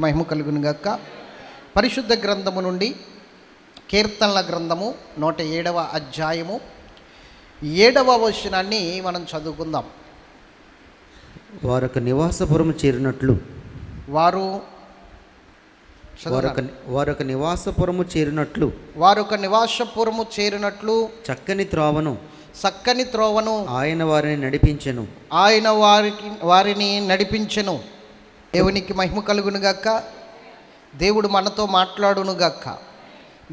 మహిమ కలుగును గాక. పరిశుద్ధ గ్రంథము నుండి కీర్తనల గ్రంథము 107వ అధ్యాయము 7వ వచనాన్ని మనం చదువుకుందాం. వారొక నివాసపురము చేరినట్లు వారొక నివాసపురము చేరినట్లు చక్కని త్రోవను ఆయన వారిని నడిపించెను. దేవునికి మహిమ కలుగును గాక. దేవుడు మనతో మాట్లాడును గాక.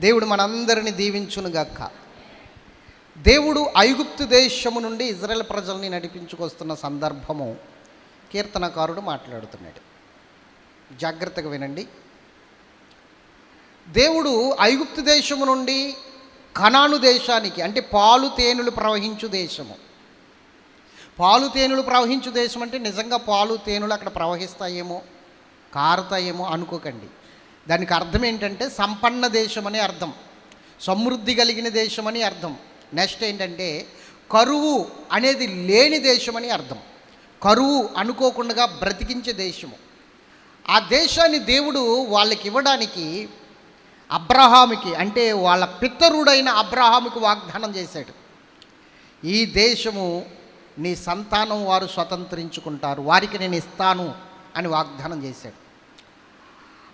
దేవుడు మనందరిని దీవించును గాక. దేవుడు ఐగుప్తు దేశము నుండి ఇజ్రాయెల్ ప్రజల్ని నడిపించుకొస్తున్న సందర్భము కీర్తనకారుడు మాట్లాడుతున్నాడు. జాగ్రత్తగా వినండి. దేవుడు ఐగుప్తు దేశము నుండి కనాను దేశానికి, అంటే పాలు తేనెలు ప్రవహించు దేశము. పాలు తేనెలు ప్రవహించు దేశం అంటే నిజంగా పాలు తేనెలు అక్కడ ప్రవహిస్తాయేమో, కారుతాయేమో అనుకోకండి. దానికి అర్థం ఏంటంటే సంపన్న దేశం అని అర్థం, సమృద్ధి కలిగిన దేశం అని అర్థం. నెక్స్ట్ ఏంటంటే కరువు అనేది లేని దేశం అని అర్థం. కరువు అనుకోకుండా బ్రతికించే దేశము. ఆ దేశాన్ని దేవుడు వాళ్ళకి ఇవ్వడానికి అబ్రహాముకి, అంటే వాళ్ళ పితరుడైన అబ్రహాముకి వాగ్దానం చేశాడు. ఈ దేశము నీ సంతానం వారు స్వతంత్రించుకుంటారు, వారికి నేను ఇస్తాను అని వాగ్దానం చేశాడు.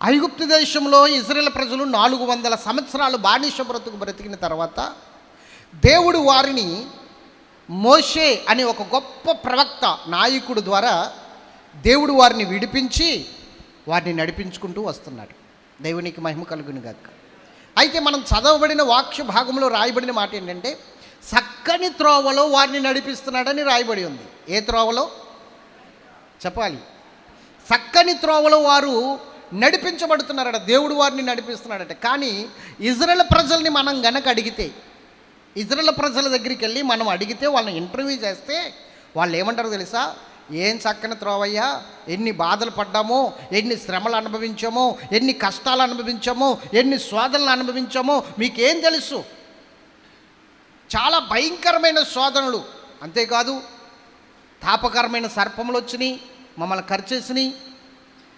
ఐగుప్తు దేశంలో ఇజ్రాయెల్ ప్రజలు 400 సంవత్సరాలు బానిస బ్రతికిన తర్వాత దేవుడు వారిని మోషే అనే ఒక గొప్ప ప్రవక్త నాయకుడు ద్వారా దేవుడు వారిని విడిపించి వారిని నడిపించుకుంటూ వస్తున్నాడు. దేవునికి మహిమ కలుగును గాక. అయితే మనం చదవబడిన వాక్య భాగంలో రాయబడిన మాట ఏంటంటే చక్కని త్రోవలో వారిని నడిపిస్తున్నాడని రాయబడి ఉంది. ఏ త్రోవలో చెప్పాలి? చక్కని త్రోవలో వారు నడిపించబడుతున్నారట. దేవుడు వారిని నడిపిస్తున్నాడట. కానీ ఇజ్రాయెల్ ప్రజల్ని మనం గనక అడిగితే, ఇజ్రాయెల్ ప్రజల దగ్గరికి వెళ్ళి మనం అడిగితే, వాళ్ళని ఇంటర్వ్యూ చేస్తే వాళ్ళు ఏమంటారో తెలుసా? ఏం చక్కని త్రోవయ్యా, ఎన్ని బాధలు పడ్డామో, ఎన్ని శ్రమలు అనుభవించామో, ఎన్ని కష్టాలు అనుభవించామో, ఎన్ని శోధనలు అనుభవించామో మీకేం తెలుసు? చాలా భయంకరమైన శోధనలు, అంతేకాదు తాపకరమైన సర్పములు వచ్చినాయి, మమ్మల్ని కరిచేసినాయి,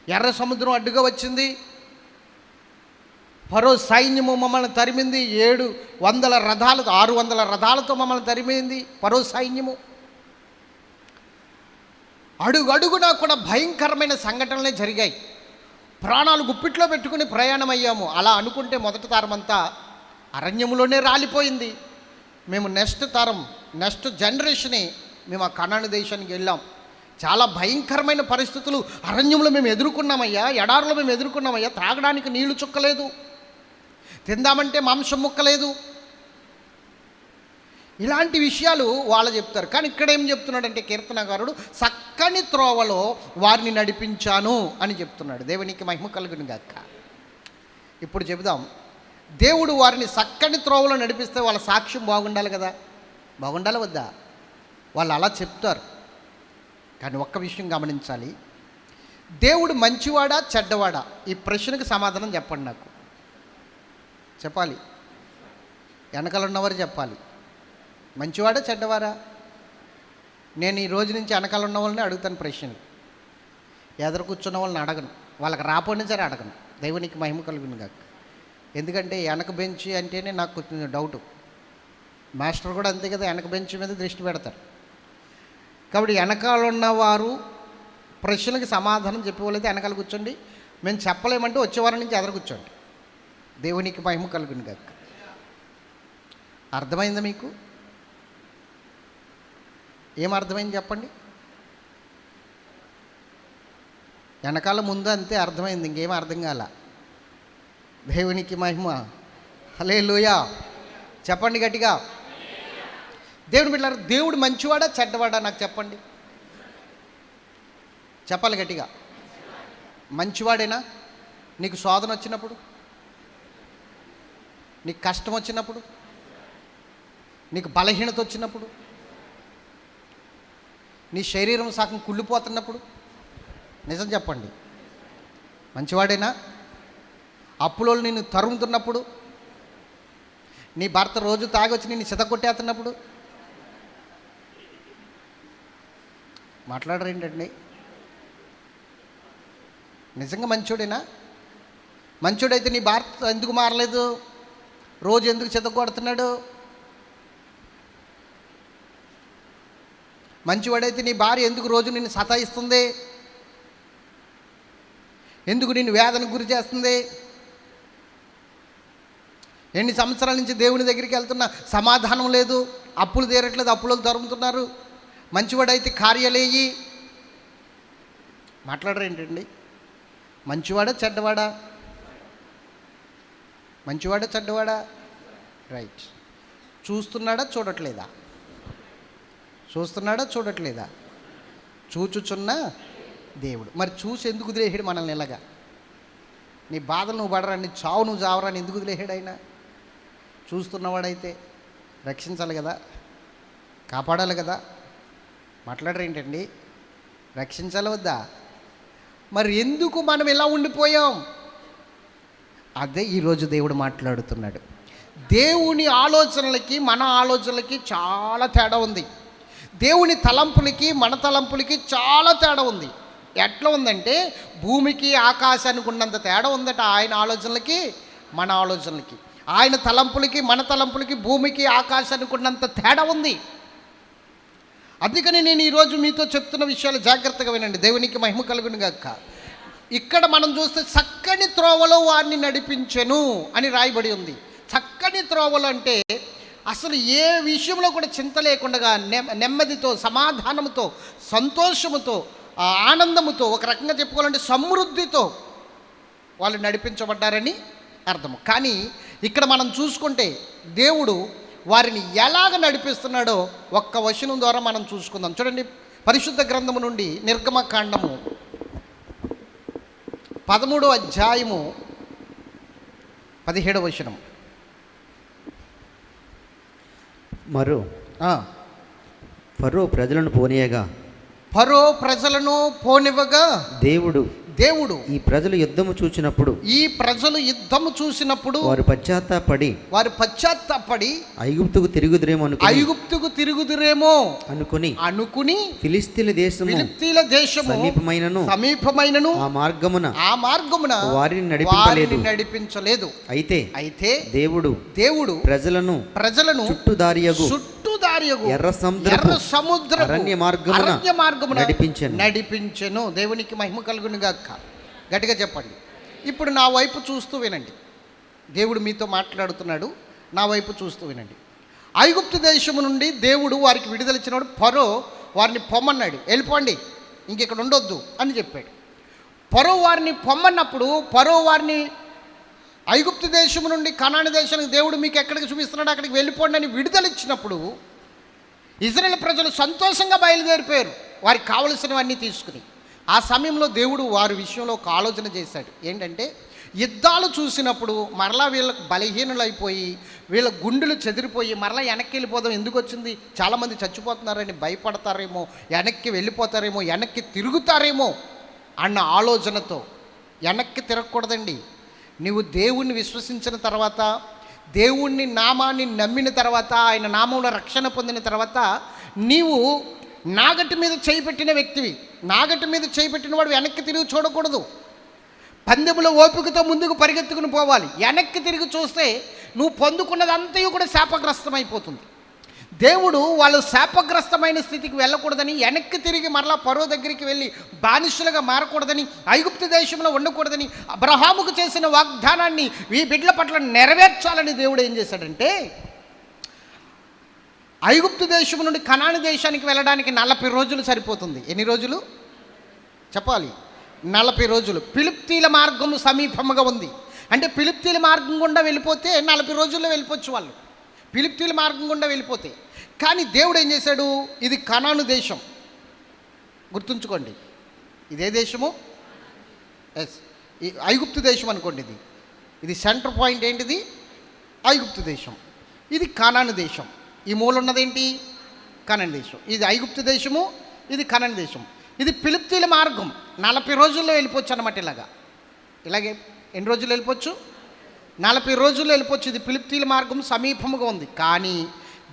ఎర్ర సముద్రం అడ్డుగా వచ్చింది, ఫరో సైన్యము మమ్మల్ని తరిమింది, 600 రథాలతో మమ్మల్ని తరిమింది ఫరో సైన్యము. అడుగడుగునా కూడా భయంకరమైన సంఘటనలే జరిగాయి. ప్రాణాలు గుప్పిట్లో పెట్టుకుని ప్రయాణం అయ్యాము. అలా అనుకుంటే మొదటి తరమంతా అరణ్యములోనే రాలిపోయింది. మేము నెక్స్ట్ జనరేషనే మేము ఆ కనాను దేశానికి వెళ్ళాం. చాలా భయంకరమైన పరిస్థితులు అరణ్యంలో మేము ఎదుర్కొన్నామయ్యా, ఎడారులో మేము ఎదుర్కొన్నామయ్యా. త్రాగడానికి నీళ్లు చుక్కలేదు, తిందామంటే మాంసం ముక్కలేదు. ఇలాంటి విషయాలు వాళ్ళు చెప్తారు. కానీ ఇక్కడ ఏం చెప్తున్నాడంటే కీర్తనకారుడు చక్కని త్రోవలో వారిని నడిపించాను అని చెప్తున్నాడు. దేవునికి మహిమ కలుగును గాక. ఇప్పుడు చెబుదాం, దేవుడు వారిని చక్కని త్రోవలో నడిపిస్తే వాళ్ళ సాక్ష్యం బాగుండాలి కదా, బాగుండాలి వద్దా? వాళ్ళు అలా చెప్తారు. కానీ ఒక్క విషయం గమనించాలి, దేవుడు మంచివాడా చెడ్డవాడా? ఈ ప్రశ్నకు సమాధానం చెప్పండి. నాకు చెప్పాలి, వెనకాల ఉన్నవారు చెప్పాలి. మంచివాడా చెడ్డవారా? నేను ఈ రోజు నుంచి వెనకాల ఉన్న వాళ్ళని అడుగుతాను ప్రశ్నలు. ఎదురు కూర్చున్న వాళ్ళని అడగను, వాళ్ళకి రాపోయినా సరే అడగను. దేవునికి మహిమ కలుగును గాక. ఎందుకంటే వెనక బెంచ్ అంటేనే నాకు కొంచెం డౌటు. మాస్టర్ కూడా అంతే కదా, వెనక బెంచ్ మీద దృష్టి పెడతారు. కాబట్టి వెనకాల ఉన్నవారు ప్రశ్నలకు సమాధానం చెప్పేవాళ్ళైతే వెనకాల కూర్చోండి. మేము చెప్పలేమంటే వచ్చేవారి నుంచి ఎదురు కూర్చోండి. దేవునికి మహిమ కలుగును గాక. అర్థమైందా మీకు? ఏం అర్థమైంది చెప్పండి? వెనకాల ముందు అంతే అర్థమైంది, ఇంకేం అర్థం కాల. దేవునికి మహిమ. హల్లెలూయా చెప్పండి గట్టిగా. దేవుని బిడ్డలారా, దేవుడు మంచివాడా చెడ్డవాడా నాకు చెప్పండి. చెప్పాలి గట్టిగా. మంచివాడేనా? నీకు శోధన వచ్చినప్పుడు, నీకు కష్టం వచ్చినప్పుడు, నీకు బలహీనత వచ్చినప్పుడు, నీ శరీరం సగం కుళ్ళిపోతున్నప్పుడు నిజం చెప్పండి, మంచివాడేనా? అప్పులో నిన్ను తరుముతున్నప్పుడు, నీ భర్త రోజు తాగొచ్చి నిన్ను సితకొట్టేస్తున్నప్పుడు, మాట్లాడరు ఏంటండి? నిజంగా మంచోడేనా? మంచోడైతే నీ భార్య ఎందుకు మారలేదు? రోజు ఎందుకు చితగొడుతున్నాడు? మంచివాడైతే నీ భార్య ఎందుకు రోజు నిన్ను సతాయిస్తుంది? ఎందుకు నిన్ను వేదనకు గురి చేస్తుంది? ఎన్ని సంవత్సరాల నుంచి దేవుని దగ్గరికి వెళ్తున్నా సమాధానం లేదు, అప్పులు తీరట్లేదు, అప్పులు తరుముతున్నారు. మంచివాడైతే కార్యాలేయి మాట్లాడరేంటండి? మంచివాడా చెడ్డవాడా? మంచివాడా చెడ్డవాడా? రైట్. చూస్తున్నాడా చూడట్లేదా? చూస్తున్నాడా చూడట్లేదా? చూచుచున్న దేవుడు. మరి చూసి ఎందుకు వదిలేసాడు మనల్ని ఇలాగా? నీ బాధలు నువ్వు పడరా, నీ చావు నువ్వు చావరా అని ఎందుకు వదిలేసాడు ఆయన? చూస్తున్నవాడైతే రక్షించాలి కదా, కాపాడాలి కదా. మాట్లాడరేంటండి? రక్షించాలి వద్దా? మరి ఎందుకు మనం ఇలా ఉండిపోయాం? అదే ఈరోజు దేవుడు మాట్లాడుతున్నాడు. దేవుని ఆలోచనలకి మన ఆలోచనలకి చాలా తేడా ఉంది. దేవుని తలంపులకి మన తలంపులకి చాలా తేడా ఉంది. ఎట్లా ఉందంటే భూమికి ఆకాశానికి ఉన్నంత తేడా ఉందట ఆయన ఆలోచనలకి మన ఆలోచనలకి. ఆయన తలంపులకి మన తలంపులకి భూమికి ఆకాశానికి ఉన్నంత తేడా ఉంది. అందుకని నేను ఈరోజు మీతో చెప్తున్న విషయాలు జాగ్రత్తగా వినండి. దేవునికి మహిమ కలుగును గాక. ఇక్కడ మనం చూస్తే చక్కని త్రోవలో వారిని నడిపించెను అని రాయబడి ఉంది. చక్కని త్రోవలు అంటే అసలు ఏ విషయంలో కూడా చింత లేకుండా నెమ్మదితో, సమాధానంతో, సంతోషముతో, ఆనందముతో, ఒక రకంగా చెప్పుకోవాలంటే సమృద్ధితో వాళ్ళు నడిపించబడ్డారని అర్థము. కానీ ఇక్కడ మనం చూసుకుంటే దేవుడు వారిని ఎలాగ నడిపిస్తున్నాడో ఒక్క వచనం ద్వారా మనం చూసుకుందాం. చూడండి, పరిశుద్ధ గ్రంథము నుండి నిర్గమకాండము 13వ అధ్యాయము 17వ వచనం. ఫరో ప్రజలను పోనివ్వగా దేవుడు ఈ ప్రజలు యుద్ధము చూచినప్పుడు వారు పశ్చాత్తాపడి ఐగుప్తుకు తిరుగుదురేమో అనుకుని ఫిలిస్తీన్ల దేశము సమీపమైనను ఆ మార్గమున వారిని నడిపించలేదు. అయితే దేవుడు ప్రజలను చుట్టూదారియగు ఎర్ర సముద్రపు అరణ్య మార్గమున నడిపించెను. దేవునికి మహిమ కలుగును గాక. గట్టిగా చెప్పండి. ఇప్పుడు నా వైపు చూస్తూ వినండి. దేవుడు మీతో మాట్లాడుతున్నాడు. నా వైపు చూస్తూ వినండి. ఐగుప్తు దేశము నుండి దేవుడు వారికి విడుదలిచ్చినాడు. ఫరో వారిని పొమ్మన్నాడు, వెళ్ళిపోండి, ఇంకెక్కడ ఉండొద్దు అని చెప్పాడు. ఫరో వారిని పొమ్మన్నప్పుడు ఫరో వారిని ఐగుప్తు దేశము నుండి కనాను దేశానికి దేవుడు మీకు ఎక్కడికి చూపిస్తున్నాడు అక్కడికి వెళ్ళిపోండి అని విడుదలిచ్చినప్పుడు ఇశ్రాయేలు ప్రజలు సంతోషంగా బయలుదేరిపోయారు, వారికి కావలసినవన్నీ తీసుకుని. ఆ సమయంలో దేవుడు వారి విషయంలో ఒక ఆలోచన చేశాడు. ఏంటంటే యుద్ధాలు చూసినప్పుడు మరలా వీళ్ళకు బలహీనులైపోయి వీళ్ళ గుండెలు చెదిరిపోయి మరలా వెనక్కి వెళ్ళిపోదాం, ఎందుకు వచ్చింది, చాలామంది చచ్చిపోతున్నారని భయపడతారేమో, వెనక్కి వెళ్ళిపోతారేమో, వెనక్కి తిరుగుతారేమో అన్న ఆలోచనతో. వెనక్కి తిరగకూడదండి. నువ్వు దేవుణ్ణి విశ్వసించిన తర్వాత, దేవుణ్ణి నామాన్ని నమ్మిన తర్వాత, ఆయన నామంలో రక్షణ పొందిన తర్వాత నీవు నాగటి మీద చేయిపెట్టిన వ్యక్తివి. నాగటి మీద చేయిపెట్టిన వాడు వెనక్కి తిరిగి చూడకూడదు. పందెములో ఓపికతో ముందుకు పరిగెత్తుకుని పోవాలి. వెనక్కి తిరిగి చూస్తే నువ్వు పొందుకున్నదంతయు కూడా శాపగ్రస్తమైపోతుంది. దేవుడు వాళ్ళు శాపగ్రస్తమైన స్థితికి వెళ్ళకూడదని వెనక్కి తిరిగి మరలా ఫరో దగ్గరికి వెళ్ళి బానిసలుగా మారకూడదని, ఐగుప్తు దేశంలో ఉండకూడదని, అబ్రహాముకు చేసిన వాగ్దానాన్ని ఈ బిడ్డల పట్ల నెరవేర్చాలని దేవుడు ఏం చేశాడంటే ఐగుప్తు దేశం నుండి కనాను దేశానికి వెళ్ళడానికి 40 రోజులు సరిపోతుంది. ఎన్ని రోజులు చెప్పాలి? 40 రోజులు. ఫిలిప్తీల మార్గం సమీపముగా ఉంది. అంటే ఫిలిప్తీల మార్గం గుండా వెళ్ళిపోతే 40 రోజుల్లో వెళ్ళిపోవచ్చు వాళ్ళు, ఫిలిప్తీల మార్గం గుండా వెళ్ళిపోతే. కానీ దేవుడు ఏం చేశాడు, ఇది కనాను దేశం, గుర్తుంచుకోండి. ఇదే దేశము, ఈ ఐగుప్తు దేశం అనుకోండి. ఇది సెంటర్ పాయింట్ ఏంటిది, ఐగుప్తు దేశం. ఇది కనాను దేశం. ఈ మూల ఉన్నదేంటి, కనాను దేశం. ఇది ఐగుప్తు దేశము, ఇది కనాను దేశం. ఇది ఫిలిప్తీల మార్గం. 40 రోజుల్లో వెళ్ళిపోవచ్చు అన్నమాట. ఇలాగే ఎన్ని రోజులు వెళ్ళిపోవచ్చు, 40 రోజుల్లో వెళ్ళిపోవచ్చు. ఇది ఫిలిప్తీల మార్గం సమీపముగా ఉంది. కానీ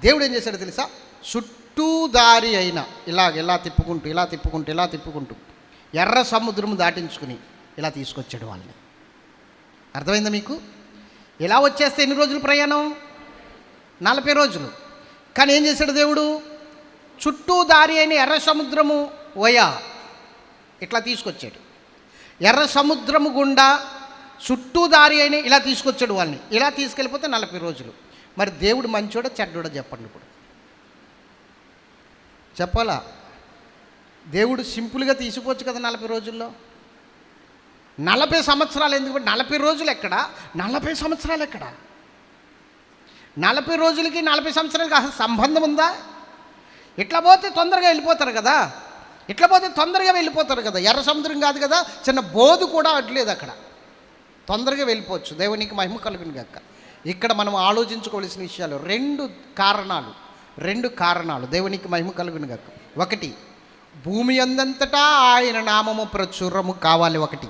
దేవుడు ఏం చేశాడో తెలుసా, చుట్టూ దారి అయినా ఇలా తిప్పుకుంటూ ఎర్ర సముద్రము దాటించుకుని ఇలా తీసుకొచ్చాడు వాళ్ళని. అర్థమైందా మీకు? ఇలా వచ్చేస్తే ఎన్ని రోజులు ప్రయాణం? 40 రోజులు. కానీ ఏం చేశాడు దేవుడు? చుట్టూ దారి అయిన ఎర్ర సముద్రము వయా ఇట్లా తీసుకొచ్చాడు. ఎర్ర సముద్రము గుండా చుట్టూ దారి అయిన ఇలా తీసుకొచ్చాడు వాళ్ళని. ఇలా తీసుకెళ్ళిపోతే 40 రోజులు. మరి దేవుడు మంచోడా చెడ్డోడా చెప్పండి. ఇప్పుడు చెప్పాలా? దేవుడు సింపుల్గా తీసిపోవచ్చు కదా 40 రోజుల్లో. 40 సంవత్సరాలు ఎందుకు? 40 రోజులు ఎక్కడ? 40 సంవత్సరాలు ఎక్కడ? 40 రోజులకి 40 సంవత్సరాలకి అసలు సంబంధం ఉందా? ఇట్లా పోతే తొందరగా వెళ్ళిపోతారు కదా, ఇట్లా పోతే తొందరగా వెళ్ళిపోతారు కదా. ఎర్ర సముద్రం కాదు కదా, చిన్న బోధు కూడా అడ్లేదు, అక్కడ తొందరగా వెళ్ళిపోవచ్చు. దేవునికి మహిమ కలుగును గాక. ఇక్కడ మనం ఆలోచించుకోవాల్సిన విషయాలు రెండు కారణాలు దేవునికి మహిమ కలుగును గాక. ఒకటి, భూమి అందంతటా ఆయన నామము ప్రచురము కావాలి. ఒకటి,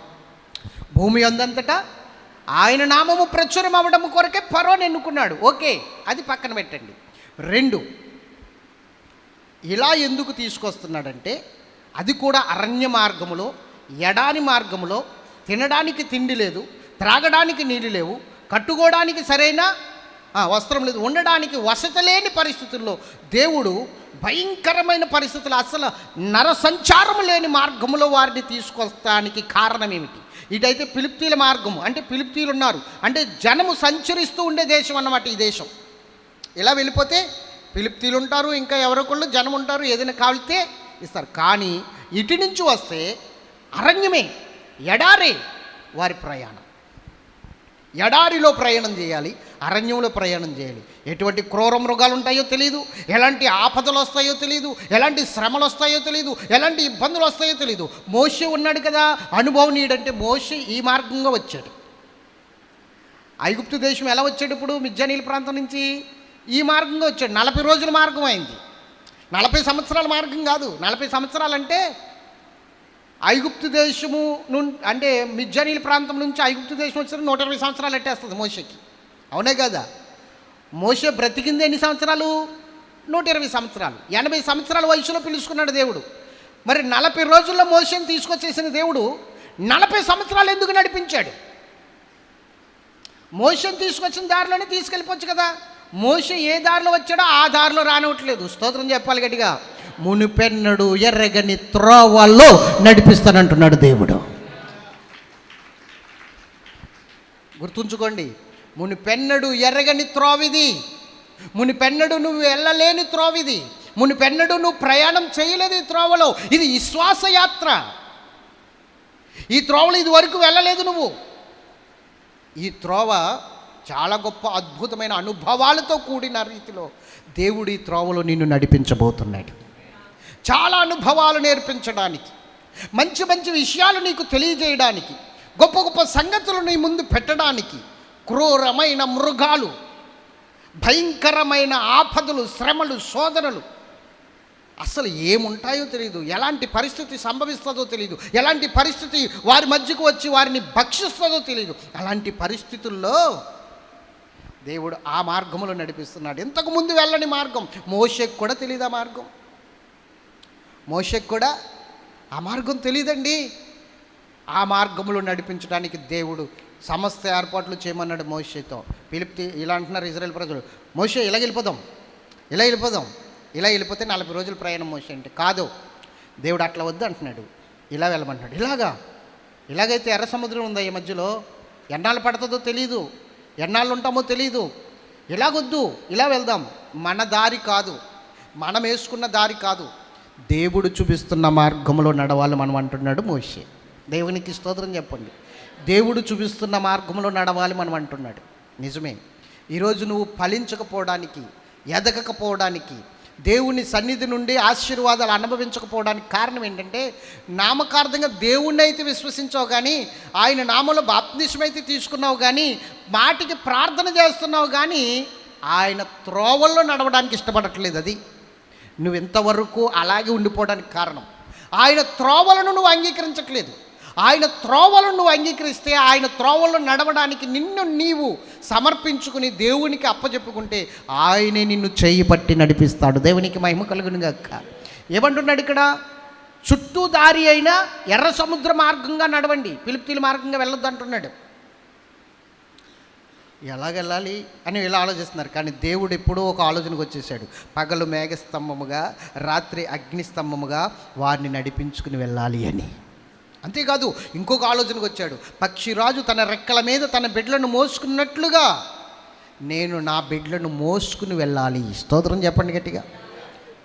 భూమి అందంతటా ఆయన నామము ప్రచురం అవ్వడం కొరకే ఫరోని ఎన్నుకున్నాడు. ఓకే, అది పక్కన పెట్టండి. 2, ఇలా ఎందుకు తీసుకొస్తున్నాడంటే అది కూడా అరణ్య మార్గములో, ఎడారి మార్గములో, తినడానికి తిండి లేదు, త్రాగడానికి నీళ్ళు లేవు, కట్టుకోవడానికి సరైన వస్త్రం లేదు, ఉండడానికి వసతి లేని పరిస్థితుల్లో దేవుడు భయంకరమైన పరిస్థితులు, అసలు నర సంచారం లేని మార్గంలో వారిని తీసుకొస్తానికి కారణం ఏమిటి? ఇటైతే ఫిలిప్తీల మార్గము, అంటే ఫిలిప్తీలు ఉన్నారు, అంటే జనము సంచరిస్తూ ఉండే దేశం అన్నమాట ఈ దేశం. ఇలా వెళ్ళిపోతే ఫిలిప్తీలు ఉంటారు, ఇంకా ఎవరొకళ్ళు జనం ఉంటారు, ఏదైనా కాలితే ఇస్తారు. కానీ ఇటు నుంచి వస్తే అరణ్యమే, ఎడారే వారి ప్రయాణం. ఎడారిలో ప్రయాణం చేయాలి, అరణ్యంలో ప్రయాణం చేయాలి. ఎటువంటి క్రూర మృగాలు ఉంటాయో తెలియదు, ఎలాంటి ఆపదలు వస్తాయో తెలియదు, ఎలాంటి శ్రమలు వస్తాయో తెలియదు, ఎలాంటి ఇబ్బందులు వస్తాయో తెలియదు. మోషే ఉన్నాడు కదా అనుభవనీయుడంటే, మోషే ఈ మార్గంగా వచ్చాడు. ఐగుప్తు దేశం ఎలా వచ్చాడు? ఇప్పుడు మిద్యానీల ప్రాంతం నుంచి ఈ మార్గంగా వచ్చాడు. 40 రోజుల మార్గం అయింది, 40 సంవత్సరాల మార్గం కాదు. 40 సంవత్సరాలు అంటే ఐగుప్తు దేశము అంటే మిద్యానీల ప్రాంతం నుంచి ఐగుప్తు దేశం వచ్చిన 120 సంవత్సరాలు ఎట్టేస్తుంది మోషేకి. అవునే కదా? మోషే బ్రతికింది ఎన్ని సంవత్సరాలు? 120 సంవత్సరాలు. 80 సంవత్సరాల వయసులో పిలుచుకున్నాడు దేవుడు. మరి 40 రోజుల్లో మోషేని తీసుకొచ్చేసిన దేవుడు 40 సంవత్సరాలు ఎందుకు నడిపించాడు? మోషేని తీసుకొచ్చిన దారిలోనే తీసుకెళ్ళిపోవచ్చు కదా. మోషే ఏ దారిలో వచ్చాడో ఆ దారిలో రానివ్వట్లేదు. స్తోత్రం చెప్పాలి గట్టిగా. మునిపెన్నడు ఎర్రగని త్రోవల్లో నడిపిస్తానంటున్నాడు దేవుడు. గుర్తుంచుకోండి, మునిపెన్నడు ఎర్రగని త్రోవిది, మునిపెన్నడు నువ్వు వెళ్ళలేని త్రోవిది, మునిపెన్నడు నువ్వు ప్రయాణం చేయలేదు ఈ త్రోవలో. ఇది విశ్వాస యాత్ర. ఈ త్రోవలో ఇది వరకు వెళ్ళలేదు నువ్వు. ఈ త్రోవ చాలా గొప్ప అద్భుతమైన అనుభవాలతో కూడిన రీతిలో దేవుడు ఈ త్రోవలో నిన్ను నడిపించబోతున్నాడు. చాలా అనుభవాలు నేర్పించడానికి, మంచి మంచి విషయాలు నీకు తెలియజేయడానికి, గొప్ప గొప్ప సంగతులు నీ ముందు పెట్టడానికి. క్రూరమైన మృగాలు, భయంకరమైన ఆపదలు, శ్రమలు, శోధనలు, అసలు ఏముంటాయో తెలియదు, ఎలాంటి పరిస్థితి సంభవిస్తుందో తెలియదు, ఎలాంటి పరిస్థితి వారి మధ్యకు వచ్చి వారిని భక్షిస్తుందో తెలియదు. అలాంటి పరిస్థితుల్లో దేవుడు ఆ మార్గంలో నడిపిస్తున్నాడు. ఇంతకుముందు వెళ్ళని మార్గం. మోషేకు కూడా తెలియదు ఆ మార్గం. మోషేకు కూడా ఆ మార్గం తెలియదండి. ఆ మార్గంలో నడిపించడానికి దేవుడు సమస్త ఏర్పాట్లు చేయమన్నాడు మోషేతో. పిలిపి ఇలా అంటున్నారు ఇజ్రాయేల్ ప్రజలు, మోషే ఇలా వెళ్ళిపోదాం, ఇలా వెళ్ళిపోదాం, ఇలా వెళ్ళిపోతే 40 రోజులు ప్రయాణం మోషే అంటే. కాదు, దేవుడు అట్లా వద్దు అంటున్నాడు, ఇలా వెళ్ళమంటున్నాడు. ఇలాగైతే ఎర్ర సముద్రం ఉందా ఈ మధ్యలో, ఎన్నాళ్ళు పడుతుందో తెలీదు, ఎన్నాళ్ళు ఉంటామో తెలీదు. ఇలాగొద్దు, ఇలా వెళ్దాం. మన దారి కాదు, మనం వేసుకున్న దారి కాదు, దేవుడు చూపిస్తున్న మార్గంలో నడవాలి మనం అంటున్నాడు మోషే. దేవునికి స్తోత్రం చెప్పండి. దేవుడు చూపిస్తున్న మార్గంలో నడవాలి మనం అంటున్నాడు. నిజమే. ఈరోజు నువ్వు ఫలించకపోవడానికి, ఎదగకపోవడానికి, దేవుని సన్నిధి నుండి ఆశీర్వాదాలు అనుభవించకపోవడానికి కారణం ఏంటంటే, నామకార్థంగా దేవుణ్ణి అయితే విశ్వసించావు కానీ, ఆయన నామంలో బాప్తిస్మం అయితే తీసుకున్నావు కానీ, మాటికి ప్రార్థన చేస్తున్నావు కానీ, ఆయన త్రోవల్లో నడవడానికి ఇష్టపడట్లేదు. అది నువ్వు ఇంతవరకు అలాగే ఉండిపోవడానికి కారణం. ఆయన త్రోవలను నువ్వు అంగీకరించట్లేదు. ఆయన త్రోవలను నువ్వు అంగీకరిస్తే, ఆయన త్రోవల్లో నడవడానికి నిన్ను నీవు సమర్పించుకుని దేవునికి అప్పచెప్పుకుంటే ఆయనే నిన్ను చేయి పట్టి నడిపిస్తాడు. దేవునికి మహిమ కలుగును గాక. ఏమంటున్నాడు ఇక్కడ? చుట్టూ దారి అయినా ఎర్ర సముద్ర మార్గంగా నడవండి, ఫిలిష్తీయుల మార్గంగా వెళ్ళొద్దు అంటున్నాడు. ఎలాగెళ్ళాలి అని వీళ్ళు ఆలోచిస్తున్నారు. కానీ దేవుడు ఎప్పుడో ఒక ఆలోచనకు వచ్చేసాడు. పగలు మేఘస్తంభముగా, రాత్రి అగ్నిస్తంభముగా వారిని నడిపించుకుని వెళ్ళాలి అని. అంతేకాదు ఇంకొక ఆలోచనకు వచ్చాడు. పక్షిరాజు తన రెక్కల మీద తన బిడ్డలను మోసుకున్నట్లుగా నేను నా బిడ్డలను మోసుకుని వెళ్ళాలి. స్తోత్రం చెప్పండి గట్టిగా.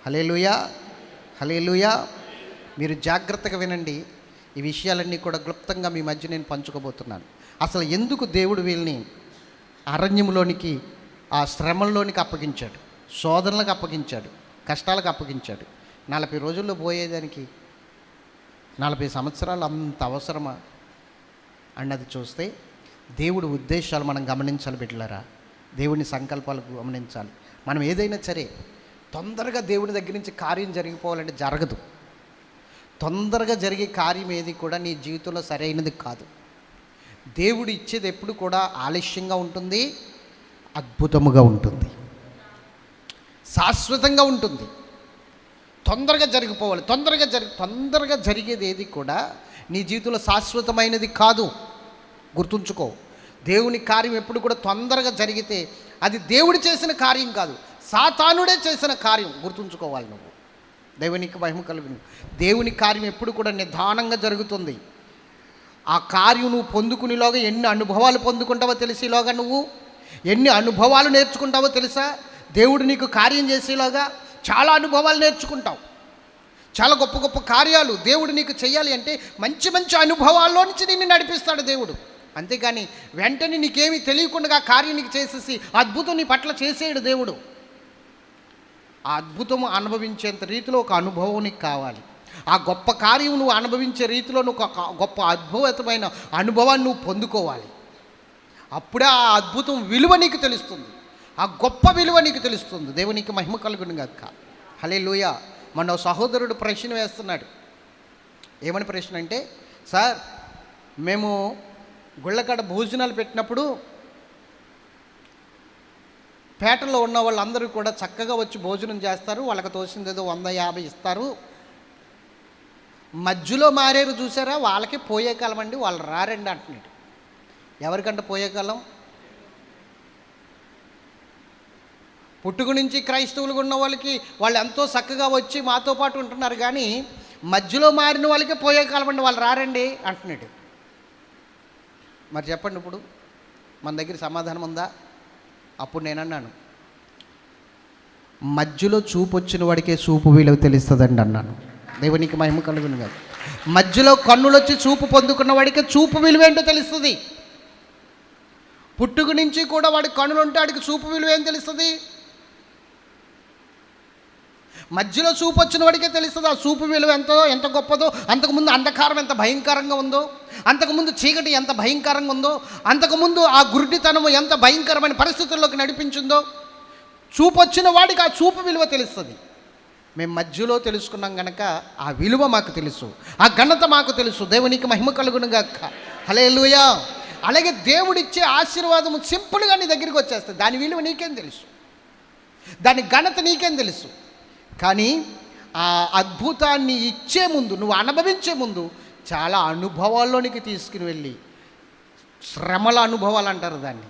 హల్లెలూయా, హల్లెలూయా. మీరు జాగ్రత్తగా వినండి. ఈ విషయాలన్నీ కూడా క్లుప్తంగా మీ మధ్య నేను పంచుకోబోతున్నాను. అసలు ఎందుకు దేవుడు వీళ్ళని అరణ్యంలోనికి, ఆ శ్రమంలోనికి అప్పగించాడు, శోధనలకు అప్పగించాడు, కష్టాలకు అప్పగించాడు. 40 రోజుల్లో పోయేదానికి 40 సంవత్సరాలు అంత అవసరమా అన్నది చూస్తే దేవుడి ఉద్దేశాలు మనం గమనించాలి బిడ్డలారా. దేవుని సంకల్పాలు గమనించాలి. మనం ఏదైనా సరే తొందరగా దేవుని దగ్గర నుంచి కార్యం జరిగిపోవాలంటే జరగదు. తొందరగా జరిగే కార్యం ఏది కూడా నీ జీవితంలో సరైనది కాదు. దేవుడు ఇచ్చేది ఎప్పుడు కూడా ఆలస్యంగా ఉంటుంది, అద్భుతముగా ఉంటుంది, శాశ్వతంగా ఉంటుంది. తొందరగా జరిగిపోవాలి. తొందరగా జరిగేది ఏది కూడా నీ జీవితంలో శాశ్వతమైనది కాదు. గుర్తుంచుకో. దేవుని కార్యం ఎప్పుడు కూడా తొందరగా జరిగితే అది దేవుడు చేసిన కార్యం కాదు, సాతానుడే చేసిన కార్యం. గుర్తుంచుకోవాలి నువ్వు. దేవునికి మహిమ కలుగును. దేవుని కార్యం ఎప్పుడు కూడా నిదానంగా జరుగుతుంది. ఆ కార్యం నువ్వు పొందుకునేలోగా ఎన్ని అనుభవాలు పొందుకుంటావో తెలిసేలోగా, నువ్వు ఎన్ని అనుభవాలు నేర్చుకుంటావో తెలుసా? దేవుడు నీకు కార్యం చేసేలాగా చాలా అనుభవాలు నేర్చుకుంటావు. చాలా గొప్ప గొప్ప కార్యాలు దేవుడు నీకు చేయాలి అంటే మంచి మంచి అనుభవాల్లో నుంచి నిన్ను నడిపిస్తాడు దేవుడు. అంతేగాని వెంటనే నీకేమీ తెలియకుండా ఆ కార్యం నీకు చేసేసి అద్భుతం నీ పట్ల చేసేయడు దేవుడు. ఆ అద్భుతం అనుభవించేంత రీతిలో ఒక అనుభవం నీకు కావాలి. ఆ గొప్ప కార్యం నువ్వు అనుభవించే రీతిలో నువ్వు ఒక గొప్ప అద్భుతమైన అనుభవాన్ని నువ్వు పొందుకోవాలి. అప్పుడే ఆ అద్భుతం విలువ నీకు తెలుస్తుంది, ఆ గొప్ప విలువ నీకు తెలుస్తుంది. దేవునికి మహిమ కలుగును గాక. హల్లెలూయా. మన సహోదరుడు ప్రశ్న వేస్తున్నాడు. ఏమని ప్రశ్న అంటే, సార్ మేము గుళ్ళకాడ భోజనాలు పెట్టినప్పుడు పేటలో ఉన్న వాళ్ళందరూ కూడా చక్కగా వచ్చి భోజనం చేస్తారు, వాళ్ళకి తోసిందేదో 150 ఇస్తారు. మధ్యలో మారేరు చూసారా, వాళ్ళకి పోయే కాలం అండి, వాళ్ళు రారండి అంటున్నాడు. ఎవరికంటే పోయే కాలం? పుట్టుక నుంచి క్రైస్తవులుగా ఉన్న వాళ్ళకి వాళ్ళు ఎంతో చక్కగా వచ్చి మాతో పాటు ఉంటున్నారు, కానీ మధ్యలో మారిన వాళ్ళకే పోయే కాలం అండి, వాళ్ళు రారండి అంటున్నాడు. మరి చెప్పండి, ఇప్పుడు మన దగ్గర సమాధానం ఉందా? అప్పుడు నేనన్నాను, మధ్యలో చూపు వచ్చిన వాడికే చూపు విలువ తెలుస్తుందండి అన్నాను. దేవునికి మహిమ కలుగును కాదు. మధ్యలో కన్నులు వచ్చి చూపు పొందుకున్న వాడికి చూపు విలువ ఏంటో తెలుస్తుంది. పుట్టుక నుంచి కూడా వాడి కన్నులు ఉంటే వాడికి చూపు విలువ ఏం తెలుస్తుంది? మధ్యలో చూపు వచ్చిన వాడికే తెలుస్తుంది ఆ చూపు విలువ ఎంత గొప్పదో. అంతకుముందు అంధకారం ఎంత భయంకరంగా ఉందో, అంతకుముందు చీకటి ఎంత భయంకరంగా ఉందో, అంతకుముందు ఆ గురుడితనము ఎంత భయంకరమైన పరిస్థితుల్లోకి నడిపించిందో, చూపు వచ్చిన వాడికి ఆ చూపు విలువ తెలుస్తుంది. మేము మధ్యలో తెలుసుకున్నాం కనుక ఆ విలువ మాకు తెలుసు, ఆ ఘనత మాకు తెలుసు. దేవునికి మహిమ కలుగును గాక. హల్లెలూయా. అలాగే దేవుడిచ్చే ఆశీర్వాదము సింపుల్గా నీ దగ్గరికి వచ్చేస్తుంది. దాని విలువ నీకేం తెలుసు, దాని ఘనత నీకేం తెలుసు. కానీ ఆ అద్భుతాన్ని ఇచ్చే ముందు, నువ్వు అనుభవించే ముందు చాలా అనుభవాల్లోనికి తీసుకుని వెళ్ళి, శ్రమల అనుభవాలు అంటారు దాన్ని,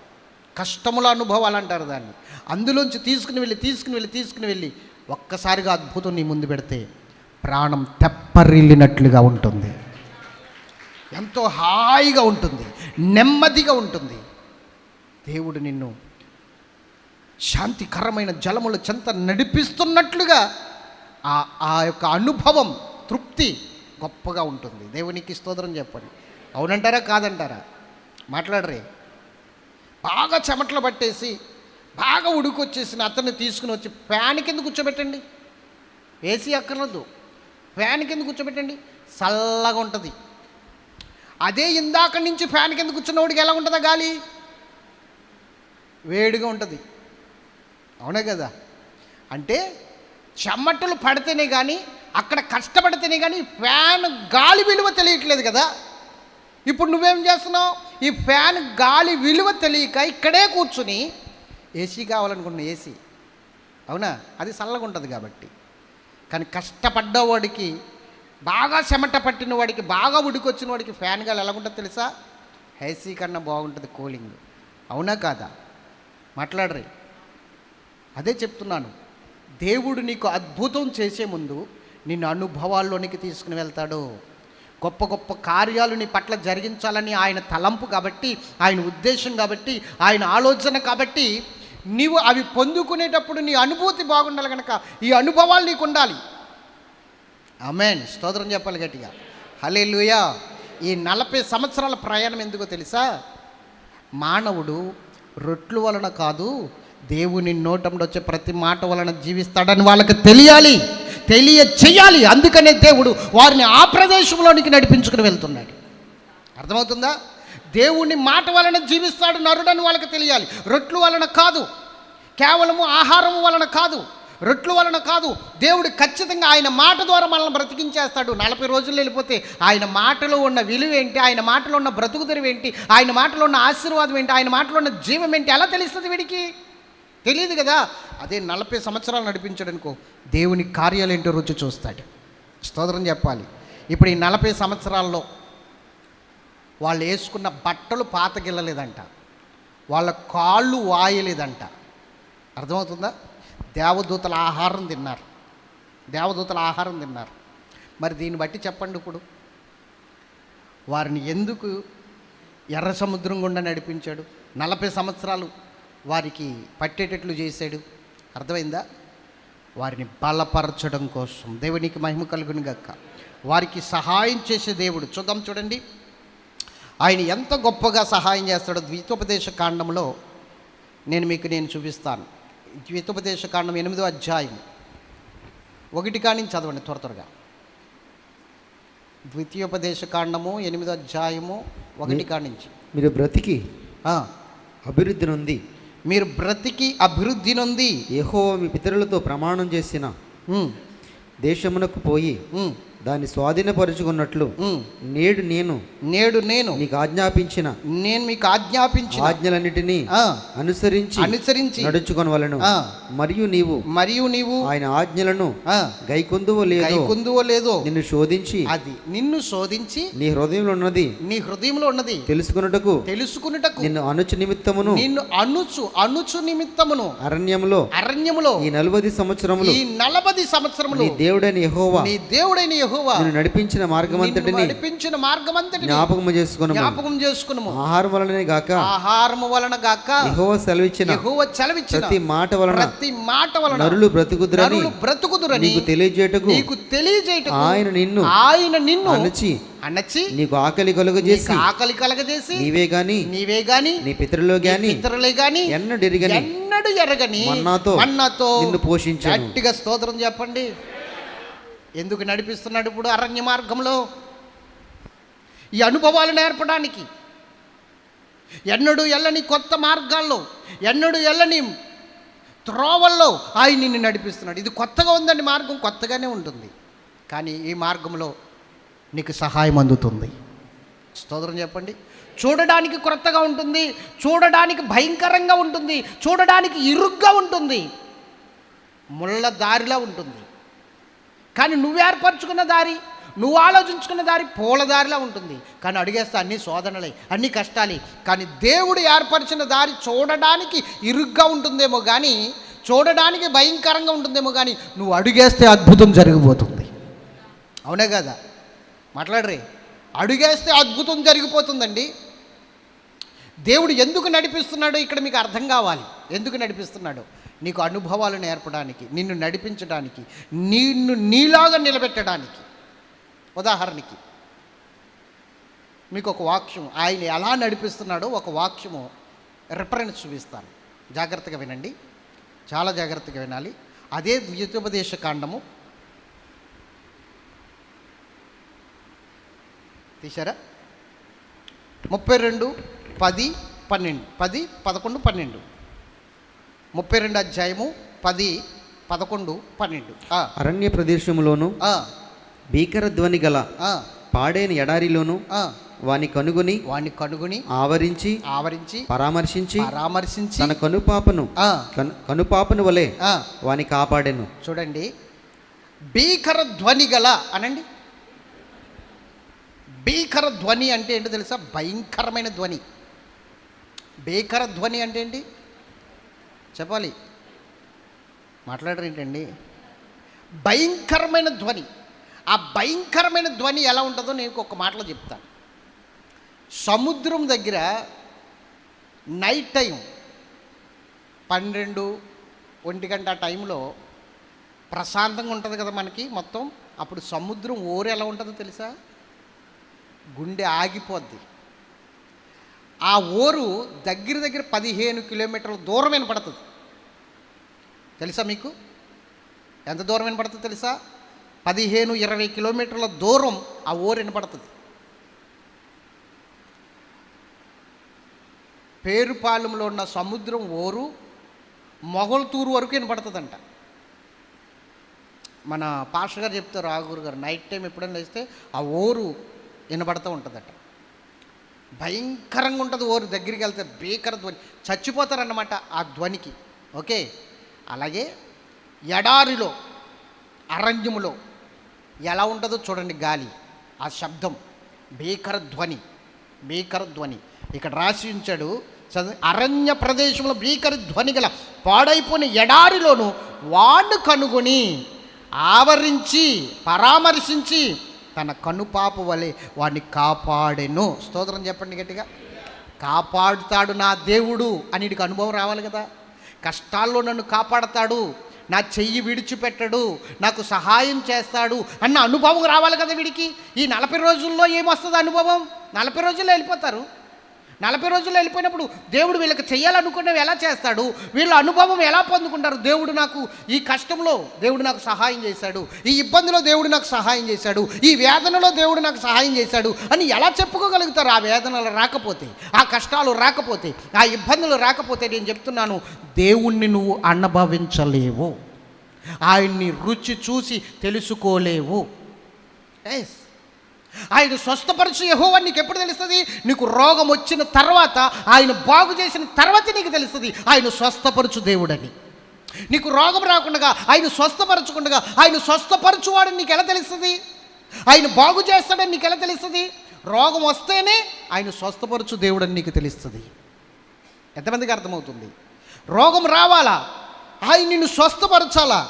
కష్టముల అనుభవాలు అంటారు దాన్ని, అందులోంచి తీసుకుని వెళ్ళి ఒక్కసారిగా అద్భుతం నీ ముందు పెడితే ప్రాణం తెప్పరిల్లినట్లుగా ఉంటుంది, ఎంతో హాయిగా ఉంటుంది, నెమ్మదిగా ఉంటుంది. దేవుడు నిన్ను శాంతికరమైన జలముల చెంత నడిపిస్తున్నట్లుగా ఆ యొక్క అనుభవం, తృప్తి గొప్పగా ఉంటుంది. దేవునికి స్తోత్రం చెప్పండి. అవునంటారా కాదంటారా? మాట్లాడరే. బాగా చెమటలు పట్టేసి బాగా ఉడుకొచ్చేసిన అతన్ని తీసుకుని వచ్చి ఫ్యాన్ కింద కూర్చోబెట్టండి. ఏసీ అక్కర్లేదు, ఫ్యాన్ కింద కూర్చోబెట్టండి, చల్లగా ఉంటుంది. అదే ఇందాక నుంచి ఫ్యాన్ కింద కూర్చున్నవాడికి ఎలా ఉంటుందా? గాలి వేడిగా ఉంటుంది. అవునే కదా? అంటే చెమటలు పడితేనే కానీ, అక్కడ కష్టపడితేనే కానీ ఫ్యాన్ గాలి విలువ తెలియట్లేదు కదా. ఇప్పుడు నువ్వేం చేస్తున్నావు? ఈ ఫ్యాన్ గాలి విలువ తెలియక ఇక్కడే కూర్చుని ఏసీ కావాలనుకున్న ఏసీ, అవునా? అది చల్లగా ఉంటుంది కాబట్టి. కానీ కష్టపడ్డవాడికి బాగా చెమట పట్టిన వాడికి, బాగా ఉడికొచ్చిన వాడికి ఫ్యాన్ గాలి ఎలాగుంటుంది తెలుసా? ఏసీ కన్నా బాగుంటుంది కూలింగ్. అవునా కాదా? మాట్లాడరే. అదే చెప్తున్నాను, దేవుడు నీకు అద్భుతం చేసే ముందు నిన్ను అనుభవాల్లోనికి తీసుకుని వెళ్తాడు. గొప్ప గొప్ప కార్యాలు నీ పట్ల జరిగించాలని ఆయన తలంపు కాబట్టి, ఆయన ఉద్దేశం కాబట్టి, ఆయన ఆలోచన కాబట్టి, నీవు అవి పొందుకునేటప్పుడు నీ అనుభూతి బాగుండాలి కనుక ఈ అనుభవాలు నీకు ఉండాలి. ఆమేన్. స్తోత్రం చెప్పాలి గట్టిగా. హల్లెలూయా. ఈ 40 సంవత్సరాల ప్రయాణం ఎందుకో తెలుసా? మానవుడు రొట్ల వలన కాదు, దేవుని నోటంలో వచ్చే ప్రతి మాట వలన జీవిస్తాడని వాళ్ళకి తెలియాలి, తెలియచేయాలి. అందుకనే దేవుడు వారిని ఆ ప్రదేశంలోనికి నడిపించుకుని వెళ్తున్నాడు. అర్థమవుతుందా? దేవుని మాట వలన జీవిస్తాడు నరుడని వాళ్ళకి తెలియాలి. రొట్ల వలన కాదు, కేవలము ఆహారం వలన కాదు, రొట్ల వలన కాదు. దేవుడు ఖచ్చితంగా ఆయన మాట ద్వారా మనల్ని బ్రతికించేస్తాడు. 40 రోజులు వెళ్ళిపోతే ఆయన మాటలో ఉన్న విలువ ఏంటి, ఆయన మాటలో ఉన్న బ్రతుకుదెరువు ఏంటి, ఆయన మాటలో ఉన్న ఆశీర్వాదం ఏంటి, ఆయన మాటలో ఉన్న జీవం ఏంటి ఎలా తెలుస్తుంది వీడికి? తెలియదు కదా. అదే 40 సంవత్సరాలు నడిపించడానికో దేవుని కార్యాలు ఏంటో రుచి చూస్తాడు. స్తోత్రం చెప్పాలి. ఇప్పుడు ఈ 40 సంవత్సరాల్లో వాళ్ళు వేసుకున్న బట్టలు పాతగిల్లలేదంట, వాళ్ళ కాళ్ళు వాయలేదంట. అర్థమవుతుందా? దేవదూతల ఆహారం తిన్నారు, దేవదూతల ఆహారం తిన్నారు. మరి దీన్ని బట్టి చెప్పండి, ఇప్పుడు వారిని ఎందుకు ఎర్ర సముద్రం గుండా నడిపించాడు? 40 సంవత్సరాలు వారికి పట్టేటట్లు చేశాడు. అర్థమైందా? వారిని బలపరచడం కోసం. దేవునికి మహిమ కలుగును గాక. వారికి సహాయం చేసే దేవుడు. చూడండి ఆయన ఎంత గొప్పగా సహాయం చేస్తాడో ద్వితోపదేశ కాండంలో నేను చూపిస్తాను. ద్వితోపదేశ కాండం 8వ అధ్యాయం 1 కానించి చదవండి త్వరగా. ద్వితీయోపదేశ కాండము 8వ అధ్యాయము 1 కానించి. మీరు బ్రతికి అభివృద్ధి నొంది, మీరు బ్రతికి అభివృద్ధి నొంది యెహోవా మీ పితరులతో ప్రమాణం చేసిన దేశమునకు పోయి దాన్ని స్వాధీనపరుచుకున్నట్లు నేడు నేను మీకు ఆజ్ఞాపించిన ఆజ్ఞలన్నిటినీ అనుసరించి నడుచుకొనవలెను. మరియు నీవు ఆయన ఆజ్ఞలను గైకొందువో లేదో నిన్ను శోధించి నీ హృదయంలో ఉన్నది తెలుసుకున్నటకు నిన్ను అనుచు నిమిత్తమును అరణ్యములో ఈ 40 సంవత్సరములు నీ దేవుడైన యెహోవా నిన్ను నడిపించిన మార్గమంతటిని జ్ఞాపకము చేసుకొనుము. ఆహారం వలన గాక యెహోవా సెలవిచ్చిన ప్రతి మాట వలన నరులు బ్రతుకుదురని నీకు తెలియజేయటకు ఆయన నిన్ను అణచి నీకు ఆకలి కలుగజేసి నీవే గాని నీ పితరులో గాని ఎన్నడు ఎరగని మన్నాతో నిన్ను పోషించాను. గట్టిగా స్తోత్రం చెప్పండి. ఎందుకు నడిపిస్తున్నాడు ఇప్పుడు అరణ్య మార్గంలో? ఈ అనుభవాలు నేర్పడానికి. ఎన్నడూ ఎల్లని కొత్త మార్గాల్లో, ఎన్నడూ ఎల్లని త్రోవల్లో ఆయన నిన్ను నడిపిస్తున్నాడు. ఇది కొత్తగా ఉందండి, మార్గం కొత్తగానే ఉంటుంది, కానీ ఈ మార్గంలో నీకు సహాయం అందుతుంది. స్తోత్రం చెప్పండి. చూడడానికి క్రొత్తగా ఉంటుంది, చూడడానికి భయంకరంగా ఉంటుంది, చూడడానికి ఇరుగ్గా ఉంటుంది, ముళ్ళ దారిలా ఉంటుంది. కానీ నువ్వు ఏర్పరచుకున్న దారి, నువ్వు ఆలోచించుకున్న దారి పూలదారిలా ఉంటుంది. కానీ అడిగేస్తే అన్ని శోధనలే, అన్ని కష్టాలే. కానీ దేవుడు ఏర్పరిచిన దారి చూడడానికి ఇరుగ్గా ఉంటుందేమో కానీ, చూడడానికి భయంకరంగా ఉంటుందేమో కానీ, నువ్వు అడుగేస్తే అద్భుతం జరిగిపోతుంది. అవునే కదా? మాట్లాడరే. అడుగేస్తే అద్భుతం జరిగిపోతుందండి. దేవుడు ఎందుకు నడిపిస్తున్నాడో ఇక్కడ మీకు అర్థం కావాలి. ఎందుకు నడిపిస్తున్నాడో? నీకు అనుభవాలు నేర్పడానికి, నిన్ను నడిపించడానికి, నిన్ను నీలాగా నిలబెట్టడానికి. ఉదాహరణకి మీకు ఒక వాక్యం, ఆయన ఎలా నడిపిస్తున్నాడో ఒక వాక్యము రిఫరెన్స్ చూపిస్తాను. జాగ్రత్తగా వినండి, చాలా జాగ్రత్తగా వినాలి. అదే ద్వితోపదేశ కాండము తీశారా? 32, 10, 12, 10, 11, 12, 32 అధ్యాయము 10, 11, 12. అరణ్య ప్రదేశములోను భీకర ధ్వని గల పాడైన ఎడారిలోను వాని కనుగొని ఆవరించి పరామర్శించి తన కనుపాపను వలె వాని కాపాడెను. చూడండి, భీకర ధ్వని గల అనండి, భీకర ధ్వని అంటే ఏంటో తెలుసా? భయంకరమైన ధ్వని. భీకర ధ్వని అంటే ఏంటి చెప్పాలి, మాట్లాడరు ఏంటండి? భయంకరమైన ధ్వని. ఆ భయంకరమైన ధ్వని ఎలా ఉంటుందో నేను ఒక మాటలో చెప్తాను. సముద్రం దగ్గర నైట్ టైం 12-1 గంట టైంలో ప్రశాంతంగా ఉంటుంది కదా మనకి మొత్తం. అప్పుడు సముద్రం ఓరు ఎలా ఉంటుందో తెలుసా? గుండె ఆగిపోద్ది. ఆ ఓరు దగ్గర దగ్గర 15 కిలోమీటర్ల దూరం వినపడుతుంది. తెలుసా మీకు ఎంత దూరం వినపడుతుంది తెలుసా? 15-20 కిలోమీటర్ల దూరం ఆ ఓరు వినపడుతుంది. పేరుపాలెంలో ఉన్న సముద్రం ఓరు మొగల్తూరు వరకు వినపడుతుందంట. మన పాస్టర్ గారు చెప్తారు, ఆగురు గారు, నైట్ టైం ఎప్పుడైనా వేస్తే ఆ ఓరు వినపడుతూ ఉంటుందట. భయంకరంగా ఉంటుంది ఓరు. దగ్గరికి వెళ్తే భీకర ధ్వని, చచ్చిపోతారన్నమాట ఆ ధ్వనికి. ఓకే, అలాగే ఎడారిలో అరణ్యములో ఎలా ఉంటుందో చూడండి గాలి, ఆ శబ్దం, భీకర ధ్వని. భీకర ధ్వని ఇక్కడ రాసి ఉంచాడు, అరణ్య ప్రదేశంలో భీకర ధ్వని గల పాడైపోయిన ఎడారిలోను వాణ్ణి కనుగొని ఆవరించి పరామర్శించి తన కనుపాపు వలె వాడిని కాపాడెను. స్తోత్రం చెప్పండి గట్టిగా. కాపాడుతాడు నా దేవుడు అని వీడికి అనుభవం రావాలి కదా. కష్టాల్లో నన్ను కాపాడతాడు, నా చెయ్యి విడిచిపెట్టడు, నాకు సహాయం చేస్తాడు అన్న అనుభవం రావాలి కదా వీడికి. ఈ 40 రోజుల్లో ఏమొస్తుంది అనుభవం? 40 రోజుల్లో వెళ్ళిపోతారు. 40 రోజుల్లో వెళ్ళిపోయినప్పుడు దేవుడు వీళ్ళకి చెయ్యాలనుకున్నవి ఎలా చేస్తాడు? వీళ్ళ అనుభవం ఎలా పొందుకుంటారు? దేవుడు నాకు ఈ కష్టంలో దేవుడు నాకు సహాయం చేశాడు, ఈ ఇబ్బందిలో దేవుడు నాకు సహాయం చేశాడు, ఈ వేదనలో దేవుడు నాకు సహాయం చేశాడు అని ఎలా చెప్పుకోగలుగుతారు? ఆ వేదనలు రాకపోతే, ఆ కష్టాలు రాకపోతే, ఆ ఇబ్బందులు రాకపోతే నేను చెప్తున్నాను, దేవుణ్ణి నువ్వు అనుభవించలేవు, ఆయన్ని రుచి చూసి తెలుసుకోలేవు. ఎస్, ఆయన స్వస్థపరచు యెహోవా నీకు ఎప్పుడు తెలుస్తుంది? నీకు రోగం వచ్చిన తర్వాత, ఆయన బాగు చేసిన తర్వాత నీకు తెలుస్తుంది ఆయన స్వస్థపరచు దేవుడని. నీకు రోగం రాకుండా ఆయన స్వస్థపరచకుండా ఆయన స్వస్థపరచువాడని నీకు ఎలా తెలుస్తుంది? ఆయన బాగు చేస్తాడని నీకు ఎలా తెలుస్తుంది? రోగం వస్తేనే ఆయన స్వస్థపరచు దేవుడని నీకు తెలుస్తుంది. ఎంతమందికి అర్థమవుతుంది? రోగం రావాలా, ఆయన నిన్ను స్వస్థపరచాలా,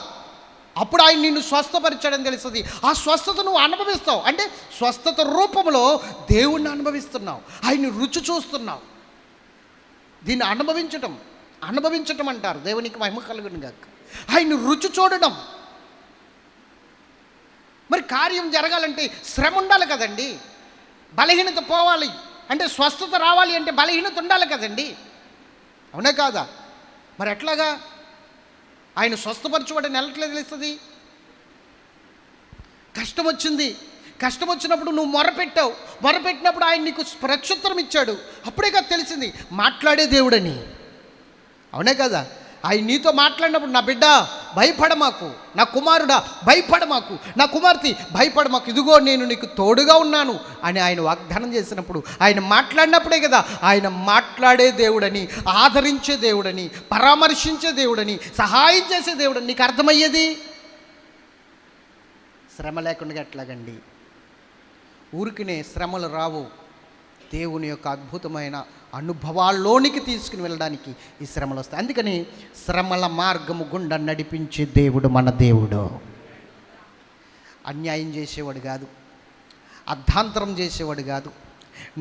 అప్పుడు ఆయన నిన్ను స్వస్థపరిచాడని తెలుస్తుంది. ఆ స్వస్థత నువ్వు అనుభవిస్తావు. అంటే స్వస్థత రూపంలో దేవుణ్ణి అనుభవిస్తున్నావు, ఆయన్ని రుచి చూస్తున్నావు. దీన్ని అనుభవించటం అంటారు. దేవునికి మహిమ కలుగును గాక. ఆయన్ని రుచి చూడడం. మరి కార్యం జరగాలంటే శ్రమ ఉండాలి కదండి. బలహీనత పోవాలి అంటే, స్వస్థత రావాలి అంటే బలహీనత ఉండాలి కదండి. అవునా కాదా? మరి ఎట్లాగా ఆయన స్వస్థపరచువాడని ఎలా తెలుస్తుంది? కష్టం వచ్చినప్పుడు నువ్వు మొరపెట్టినప్పుడు ఆయన నీకు ప్రత్యుత్తరం ఇచ్చాడు. అప్పుడే కదా తెలిసింది మాట్లాడే దేవుడని. అవునే కదా? ఆయన నీతో మాట్లాడినప్పుడు, నా బిడ్డ భయపడమాకు, నా కుమారుడా భయపడమాకు, నా కుమార్తె భయపడమాకు, ఇదిగో నేను నీకు తోడుగా ఉన్నాను అని ఆయన వాగ్దానం చేసినప్పుడు, ఆయన మాట్లాడినప్పుడే కదా ఆయన మాట్లాడే దేవుడని, ఆదరించే దేవుడని, పరామర్శించే దేవుడని, సహాయం చేసే దేవుడని నీకు అర్థమయ్యేది. శ్రమ లేకుండా ఎట్లాగండి? ఊరికినే శ్రమలు రావు. దేవుని యొక్క అద్భుతమైన అనుభవాల్లోనికి తీసుకుని వెళ్ళడానికి ఈ శ్రమలు వస్తాయి. అందుకని శ్రమల మార్గము గుండా నడిపించే దేవుడు మన దేవుడు. అన్యాయం చేసేవాడు కాదు, అర్ధాంతరం చేసేవాడు కాదు,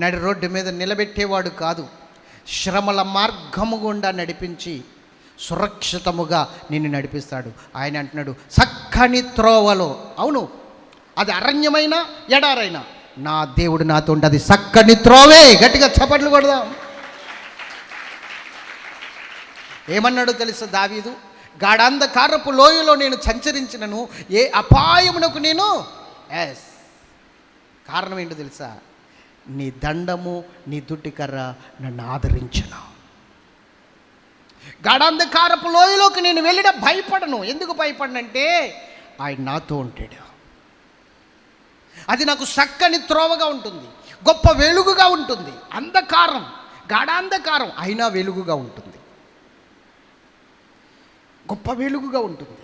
నడి రోడ్డు మీద నిలబెట్టేవాడు కాదు. శ్రమల మార్గము గుండా నడిపించి సురక్షితముగా నిన్ను నడిపిస్తాడు. ఆయన అంటున్నాడు, చక్కని త్రోవలో. అవును, అది అరణ్యమైన ఎడారైనా నా దేవుడు నాతో ఉంటుంది. చక్కని త్రోవే. గట్టిగా చప్పట్లు కొడదాం. ఏమన్నాడు తెలుసా దావీదు? గాఢాంధకారపు లోయలో నేను సంచరించినను ఏ అపాయమునకు నేను కారణం ఏంటో తెలుసా? నీ దండము నీ దుడ్డికర్ర నన్ను ఆదరించను. గాఢాంధకారపు లోయలోకి నేను వెళ్ళిన భయపడను. ఎందుకు భయపడనంటే ఆయన నాతో ఉంటాడు. అది నాకు చక్కని త్రోవగా ఉంటుంది, గొప్ప వెలుగుగా ఉంటుంది. అంధకారం, గాఢాంధకారం అయినా వెలుగుగా ఉంటుంది, గొప్ప వెలుగుగా ఉంటుంది.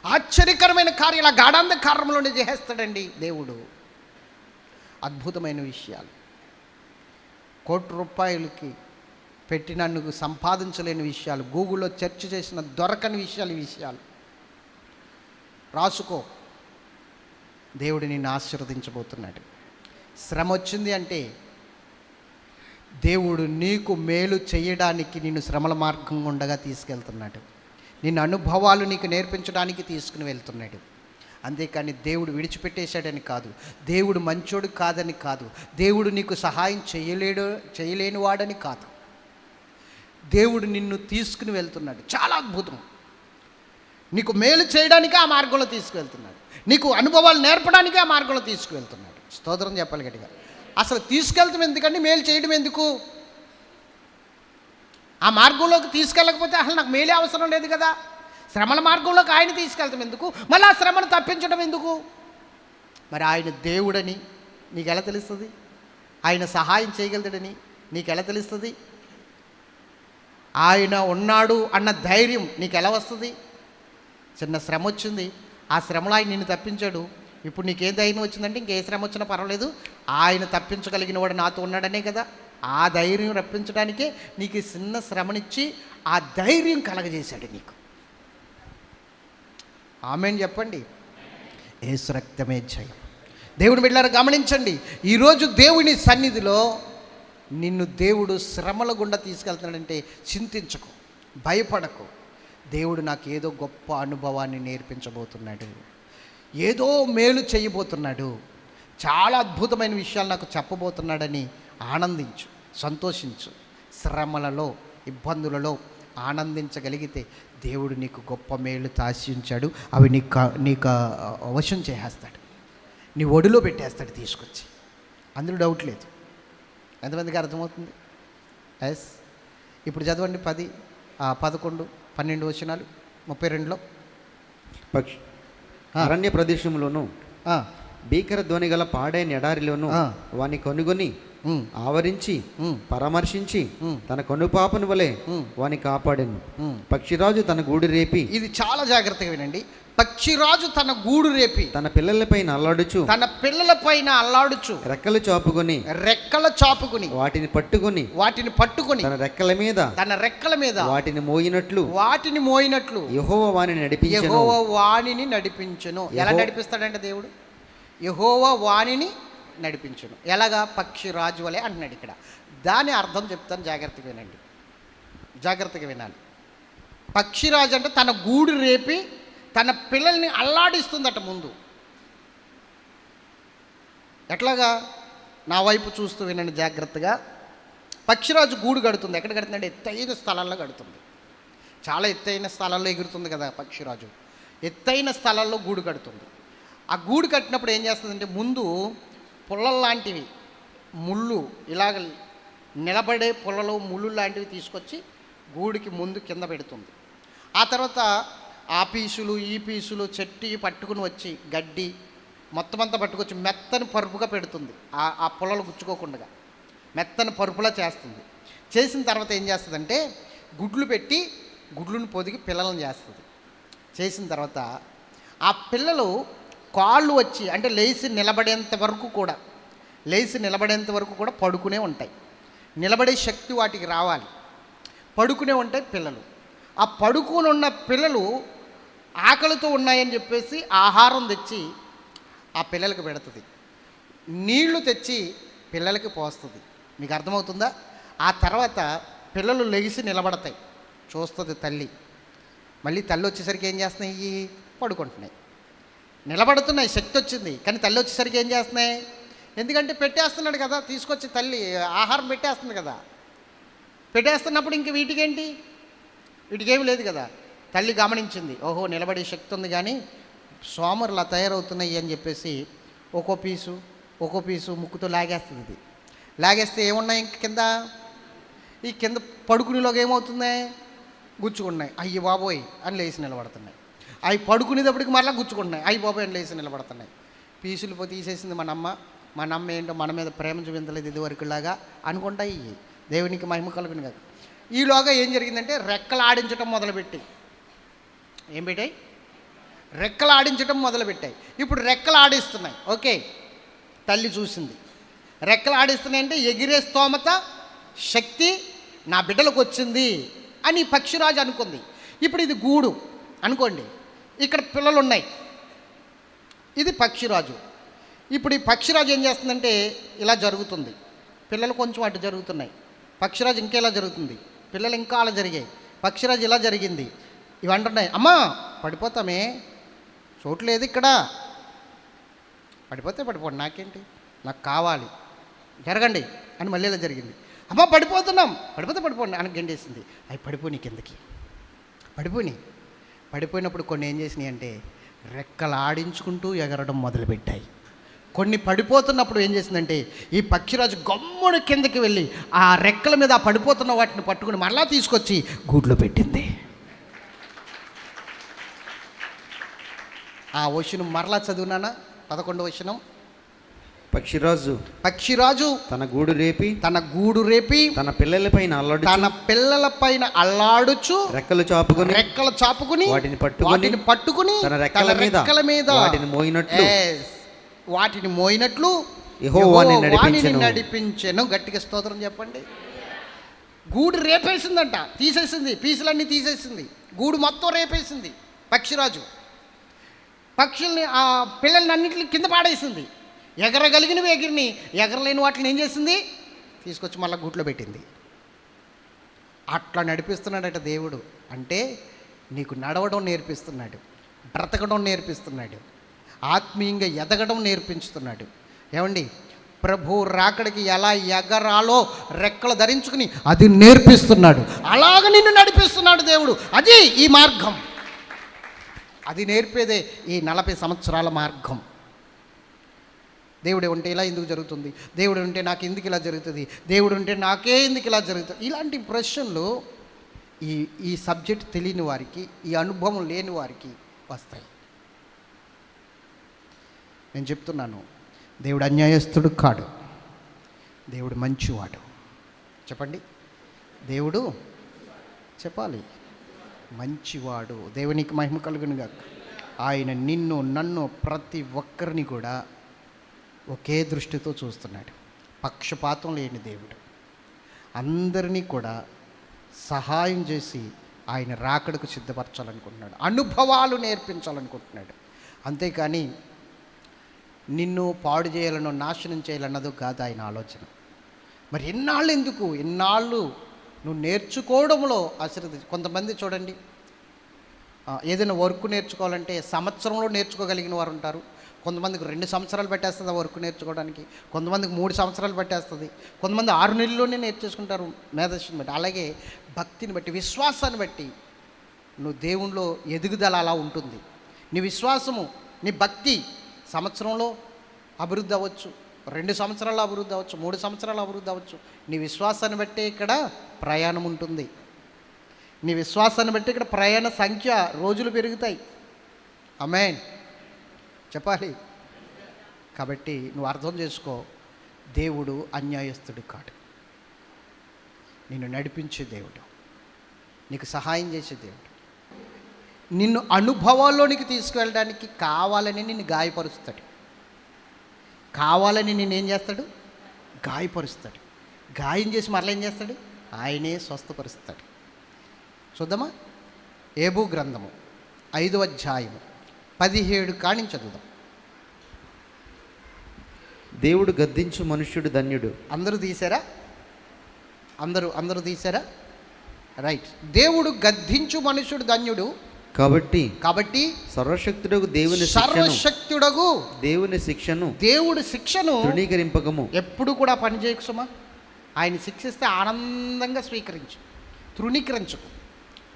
ఆశ్చర్యకరమైన కార్యాలు ఆ గాఢాంధకారంలోనే చేసేస్తాడండి దేవుడు. అద్భుతమైన విషయాలు. ₹1,00,00,000 పెట్టి నన్ను సంపాదించలేని విషయాలు, గూగుల్లో సెర్చ్ చేసిన దొరకని విషయాలు, ఈ విషయాలు రాసుకో. దేవుడు నిన్ను ఆశీర్వదించబోతున్నాడు. శ్రమ వచ్చింది అంటే దేవుడు నీకు మేలు చేయడానికి నిన్ను శ్రమల మార్గం గుండగా తీసుకెళ్తున్నాడు. నిన్ను అనుభవాలు నీకు నేర్పించడానికి తీసుకుని వెళ్తున్నాడు. అంతేకాని దేవుడు విడిచిపెట్టేశాడని కాదు, దేవుడు మంచోడు కాదని కాదు, దేవుడు నీకు సహాయం చేయలేని వాడని కాదు. దేవుడు నిన్ను తీసుకుని వెళ్తున్నాడు. చాలా అద్భుతం. నీకు మేలు చేయడానికి ఆ మార్గంలో తీసుకువెళ్తున్నాడు. నీకు అనుభవాలు నేర్పడానికి ఆ మార్గంలో తీసుకువెళ్తున్నాడు. స్తోత్రం చెప్పాలి గట్టిగా. అసలు తీసుకెళ్తాం ఎందుకండి? మేలు చేయడం ఎందుకు? ఆ మార్గంలోకి తీసుకెళ్ళకపోతే అసలు నాకు మేలే అవసరం లేదు కదా. శ్రమల మార్గంలోకి ఆయన తీసుకెళ్తాం ఎందుకు? మళ్ళీ ఆ శ్రమను తప్పించడం ఎందుకు? మరి ఆయన దేవుడని నీకు ఎలా తెలుస్తుంది? ఆయన సహాయం చేయగలుగుతాడని నీకు ఎలా తెలుస్తుంది? ఆయన ఉన్నాడు అన్న ధైర్యం నీకు ఎలా వస్తుంది? చిన్న శ్రమ వచ్చింది, ఆ శ్రమలో ఆయన నిన్ను తప్పించాడు. ఇప్పుడు నీకేం ధైర్యం వచ్చిందంటే ఇంకే శ్రమ వచ్చినా పర్వాలేదు, ఆయన తప్పించగలిగిన వాడు నాతో ఉన్నాడనే కదా. ఆ ధైర్యం రప్పించడానికే నీకు ఈ చిన్న శ్రమనిచ్చి ఆ ధైర్యం కలగజేశాడు నీకు. ఆమేన్ చెప్పండి. యేసు రక్తమే జయం. దేవుని బిడ్డలారా గమనించండి, ఈరోజు దేవుని సన్నిధిలో నిన్ను దేవుడు శ్రమల గుండా తీసుకెళ్తున్నాడంటే చింతించకు, భయపడకు. దేవుడు నాకు ఏదో గొప్ప అనుభవాన్ని నేర్పించబోతున్నాడు, ఏదో మేలు చేయబోతున్నాడు, చాలా అద్భుతమైన విషయాలు నాకు చెప్పబోతున్నాడని ఆనందించు, సంతోషించు. శ్రమలలో, ఇబ్బందులలో ఆనందించగలిగితే దేవుడు నీకు గొప్ప మేలు తాశించాడు. అవి నీకు వశం చేసేస్తాడు, నీ ఒడిలో పెట్టేస్తాడు తీసుకొచ్చి. అందులో డౌట్ లేదు. ఎంతమందికి అర్థమవుతుంది? ఎస్. ఇప్పుడు చదవండి 10, 11, 12 వచనాలు 32లో. అరణ్య ప్రదేశంలోను భీకర ధ్వని గల పాడైన ఎడారిలోను వాని కనుగొని ఆవరించి పరామర్శించి తన కనుపాపను వలె వాని కాపాడెను. పక్షిరాజు తన గూడు రేపి, ఇది చాలా జాగ్రత్తగా వినండి. పక్షిరాజు తన గూడు రేపి తన పిల్లలపైన అల్లాడుచు రెక్కలు చాపుకొని వాటిని పట్టుకొని తన రెక్కల మీద వాటిని మోయినట్లు యెహోవా వానిని నడిపించెను. ఎలా నడిపిస్తాడంటే దేవుడు? యెహోవా వానిని నడిపించును. ఎలాగా? పక్షిరాజు వలె అంటున్నాడు ఇక్కడ. దాని అర్థం చెప్తాను, జాగ్రత్తగా వినాలి. పక్షిరాజు అంటే తన గూడు రేపి తన పిల్లల్ని అల్లాడిస్తుందట ముందు. ఎట్లాగా? నా వైపు చూస్తూ వినండి జాగ్రత్తగా. పక్షిరాజు గూడు కడుతుంది. ఎక్కడ కడుతుందంటే ఎత్తైన స్థలాల్లో కడుతుంది. చాలా ఎత్తైన స్థలాల్లో ఎగురుతుంది కదా పక్షిరాజు. ఎత్తైన స్థలాల్లో గూడు కడుతుంది. ఆ గూడు కట్టినప్పుడు ఏం చేస్తుందంటే ముందు పుల్లలు లాంటివి, ముళ్ళు, ఇలాగ నిలబడే పుల్లలో ముళ్ళు లాంటివి తీసుకొచ్చి గూడికి ముందు కింద పెడుతుంది. ఆ తర్వాత ఆ పీసులు ఈ పీసులు చెట్టి పట్టుకుని వచ్చి గడ్డి మొత్తం అంతా పట్టుకొచ్చి మెత్తని పరుపుగా పెడుతుంది. ఆ పుల్లలు గుచ్చుకోకుండా మెత్తని పరుపులా చేస్తుంది. చేసిన తర్వాత ఏం చేస్తుందంటే గుడ్లు పెట్టి గుడ్లను పొదిగి పిల్లలను చేస్తుంది. చేసిన తర్వాత ఆ పిల్లలు కాళ్ళు వచ్చి అంటే లేచి నిలబడేంత వరకు కూడా పడుకునే ఉంటాయి. నిలబడే శక్తి వాటికి రావాలి. పడుకునే ఉంటాయి పిల్లలు. ఆ పడుకుని ఉన్న పిల్లలు ఆకలితో ఉన్నాయని చెప్పేసి ఆహారం తెచ్చి ఆ పిల్లలకి పెడుతుంది, నీళ్లు తెచ్చి పిల్లలకి పోస్తుంది. మీకు అర్థమవుతుందా? ఆ తర్వాత పిల్లలు లెగిసి నిలబడతాయి, చూస్తుంది తల్లి. మళ్ళీ తల్లి వచ్చేసరికి ఏం చేస్తున్నాయి? పడుకుంటున్నాయి. నిలబడుతున్నాయి, శక్తి వచ్చింది. కానీ తల్లి వచ్చేసరికి ఏం చేస్తున్నాయి? ఎందుకంటే పెట్టేస్తున్నాడు కదా, తీసుకొచ్చి తల్లి ఆహారం పెట్టేస్తుంది కదా. పెట్టేస్తున్నప్పుడు ఇంక వీటికేమి లేదు కదా. తల్లి గమనించింది, ఓహో నిలబడే శక్తి ఉంది కానీ సోమరులా తయారవుతున్నాయి అని చెప్పేసి ఒక్కో పీసు ముక్కుతో లాగేస్తుంది. ఇది లాగేస్తే ఏమున్నాయి ఇంక కింద? ఈ కింద పడుకునేలోకి ఏమవుతుంది? గుచ్చుకున్నాయి. అయ్యి బాబోయ్ అని లేచి నిలబడుతున్నాయి. అవి పడుకునేటప్పటికి మరలా గుచ్చుకుంటున్నాయి. అయ్యి బాబోయ్ అని లేచి నిలబడుతున్నాయి. పీసులు తీసేసింది మన అమ్మ ఏంటో మన మీద ప్రేమ చూపించలేదు ఇదివరకులాగా అనుకుంటాయి. దేవునికి మహిమ కలుగును కాదు. ఈలోగా ఏం జరిగిందంటే రెక్కలు ఆడించడం మొదలుపెట్టాయి. ఏం పెట్టాయి? రెక్కలు ఆడించడం మొదలుపెట్టాయి. ఇప్పుడు రెక్కలు ఆడిస్తున్నాయి. ఓకే, తల్లి చూసింది. రెక్కలు ఆడిస్తున్నాయంటే ఎగిరే స్తోమత, శక్తి నా బిడ్డలకు వచ్చింది అని పక్షిరాజు అనుకుంది. ఇప్పుడు ఇది గూడు అనుకోండి, ఇక్కడ పిల్లలు ఉన్నాయి, ఇది పక్షిరాజు. ఇప్పుడు ఈ పక్షిరాజు ఏం చేస్తుందంటే ఇలా జరుగుతుంది, పిల్లలు కొంచెం అటు జరుగుతున్నాయి, పక్షిరాజు ఇంకేలా జరుగుతుంది, పిల్లలు ఇంకా అలా జరిగాయి, పక్షిరాజు ఇలా జరిగింది. ఇవి అంటున్నాయి, అమ్మా పడిపోతామే, చోటు లేదు ఇక్కడ, పడిపోండి, నాకేంటి, నాకు కావాలి, జరగండి అని మళ్ళీ ఇలా జరిగింది. అమ్మ పడిపోతున్నాం, పడిపోండి అని గెండేసింది. అవి పడిపోయి కిందకి పడిపోయినప్పుడు కొన్ని ఏం చేసినాయి అంటే రెక్కలు ఆడించుకుంటూ ఎగరడం మొదలుపెట్టాయి. కొన్ని పడిపోతున్నప్పుడు ఏం చేసిందంటే ఈ పక్షిరాజు గమ్మున కిందకి వెళ్ళి ఆ రెక్కల మీద ఆ పడిపోతున్న వాటిని పట్టుకుని మరలా తీసుకొచ్చి గూట్లో పెట్టింది. ఆ వచనం మరలా చదువునానా, 11వ వచనం. పక్షిరాజు తన గూడు రేపి తన పిల్లలపైన అల్లాడుచు రెక్కలు చాపుకుని వాటిని పట్టుకుని తన రెక్కల మీద వాటిని మోయినట్లు యెహోవాని నడిపించెను. గట్టిగా స్తోత్రం చెప్పండి. గూడు రేపేసిందంట, తీసేసింది, పీసులన్నీ తీసేసింది, గూడు మొత్తం రేపేసింది పక్షిరాజు. పక్షుల్ని ఆ పిల్లల్ని అన్నింటిని కింద పాడేసింది. ఎగరగలిగినవి ఎగిరిని, ఎగరలేని వాటిని ఏం చేసింది, తీసుకొచ్చి మళ్ళీ గూట్లో పెట్టింది. అట్లా నడిపిస్తున్నాడట దేవుడు. అంటే నీకు నడవడం నేర్పిస్తున్నాడు, బ్రతకడం నేర్పిస్తున్నాడు, ఆత్మీయంగా ఎదగడం నేర్పించుతున్నాడు. ఏమండి, ప్రభు రాకడికి ఎలా ఎగరాలో రెక్కలు ధరించుకుని అది నేర్పిస్తున్నాడు. అలాగ నిన్ను నడిపిస్తున్నాడు దేవుడు. అది ఈ మార్గం, అది నేర్పేదే ఈ 40 సంవత్సరాల మార్గం. దేవుడు ఉంటే ఇలా ఎందుకు జరుగుతుంది, దేవుడు ఉంటే నాకు ఎందుకు ఇలా జరుగుతుంది, దేవుడు ఉంటే నాకే ఎందుకు ఇలా జరుగుతుంది, ఇలాంటి ప్రశ్నలు ఈ సబ్జెక్ట్ తెలియని వారికి, ఈ అనుభవం లేని వారికి వస్తాయి. నేను చెప్తున్నాను, దేవుడు అన్యాయస్తుడు కాడు, దేవుడు మంచివాడు. చెప్పండి, దేవుడు చెప్పాలి, మంచివాడు. దేవునికి మహిమ కలుగునుగా. ఆయన నిన్ను నన్ను ప్రతి ఒక్కరిని కూడా ఒకే దృష్టితో చూస్తున్నాడు. పక్షపాతం లేని దేవుడు అందరినీ కూడా సహాయం చేసి ఆయన రాకడకు సిద్ధపరచాలనుకుంటున్నాడు, అనుభవాలు నేర్పించాలనుకుంటున్నాడు. అంతేకాని నిన్ను పాడు చేయాలనో నాశనం చేయాలన్నదో కాదు ఆయన ఆలోచన. మరి ఎన్నాళ్ళు నువ్వు నేర్చుకోవడంలో కొంతమంది చూడండి, ఏదైనా వర్క్ నేర్చుకోవాలంటే సంవత్సరంలో నేర్చుకోగలిగిన వారు ఉంటారు. కొంతమందికి 2 సంవత్సరాలు పెట్టేస్తుంది ఆ వర్క్ నేర్చుకోవడానికి, కొంతమందికి 3 సంవత్సరాలు పెట్టేస్తుంది, కొంతమంది 6 నెలల్లోనే నేర్చేసుకుంటారు మేధస్సుని బట్టి. అలాగే భక్తిని బట్టి, విశ్వాసాన్ని బట్టి నువ్వు దేవునిలో ఎదుగుదల అలా ఉంటుంది. నీ విశ్వాసము, నీ భక్తి సంవత్సరంలో అభివృద్ధి అవ్వచ్చు, 2 సంవత్సరాలు అభివృద్ధి అవ్వచ్చు, 3 సంవత్సరాలు అభివృద్ధి అవ్వచ్చు. నీ విశ్వాసాన్ని బట్టే ఇక్కడ ప్రయాణం ఉంటుంది. నీ విశ్వాసాన్ని బట్టి ఇక్కడ ప్రయాణ సంఖ్య రోజులు పెరుగుతాయి. ఆమేన్ చెప్పాలి. కాబట్టి నువ్వు అర్థం చేసుకో, దేవుడు అన్యాయస్తుడు కాడు, నిన్ను నడిపించే దేవుడు, నీకు సహాయం చేసే దేవుడు. నిన్ను అనుభవాల్లోనికి తీసుకువెళ్ళడానికి కావాలని నిన్ను గాయపరుస్తాడు, కావాలని నిన్ను ఏం చేస్తాడు, గాయపరుస్తాడు. గాయం చేసి మరలా ఏం చేస్తాడు, ఆయనే స్వస్థపరుస్తాడు. చూద్దామా, ఏబు గ్రంథము 5వ అధ్యాయము 17 కానించి చదువుదాం. దేవుడు గద్దించు మనుష్యుడు ధన్యుడు. అందరూ తీశారా? అందరూ తీశారా? రైట్. దేవుడు గద్దించు మనుష్యుడు ధన్యుడు. కాబట్టి సర్వశక్తుడగు దేవుని శిక్షను తృణీకరింపకము. ఎప్పుడు కూడా పని చేయకు సుమా. ఆయన శిక్షిస్తే ఆనందంగా స్వీకరించు,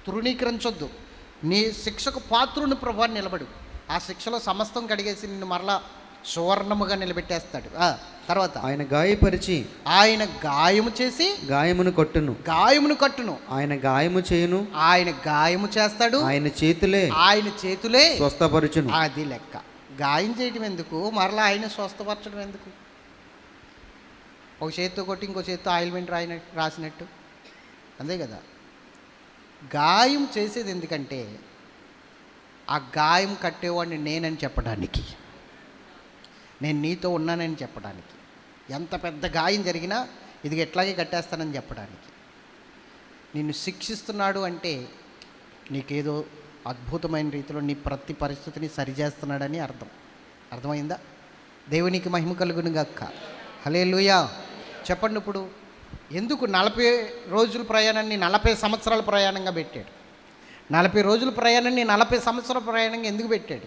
తృణీకరించొద్దు. నీ శిక్షకు పాత్రుని ప్రభాన్ని నిలబడు. ఆ శిక్షలో సమస్తం కడిగేసి నిన్ను మరలా సువర్ణముగా నిలబెట్టేస్తాడు. తర్వాత ఆయన గాయపరిచి ఆయన గాయము చేసి గాయమును కట్టును. ఆయన గాయము చేస్తాడు. ఆయన చేతులే స్వస్థపరచును. అది లెక్క. గాయం చేయడం ఎందుకు, మరలా ఆయన స్వస్థపరచడం ఎందుకు? ఒక చేతితో కొట్టి ఇంకో చేతితో ఆయిల్మెంట్ రాసినట్టు అంతే కదా. గాయం చేసేది ఎందుకంటే ఆ గాయం కట్టేవాడిని నేనని చెప్పడానికి, నేను నీతో ఉన్నానని చెప్పడానికి. ఎంత పెద్ద గాయం జరిగినా ఇది ఎట్లాగే కట్టేస్తానని చెప్పడానికి. నిన్ను శిక్షిస్తున్నాడు అంటే నీకేదో అద్భుతమైన రీతిలో నీ ప్రతి పరిస్థితిని సరిచేస్తున్నాడని అర్థమైందా? దేవునికి మహిమ కలుగును గాక. హల్లెలూయా. చెప్పండి. ఇప్పుడు ఎందుకు 40 రోజుల ప్రయాణాన్ని 40 సంవత్సరాల ప్రయాణంగా పెట్టాడు? 40 రోజుల ప్రయాణాన్ని 40 సంవత్సరాల ప్రయాణంగా ఎందుకు పెట్టాడు?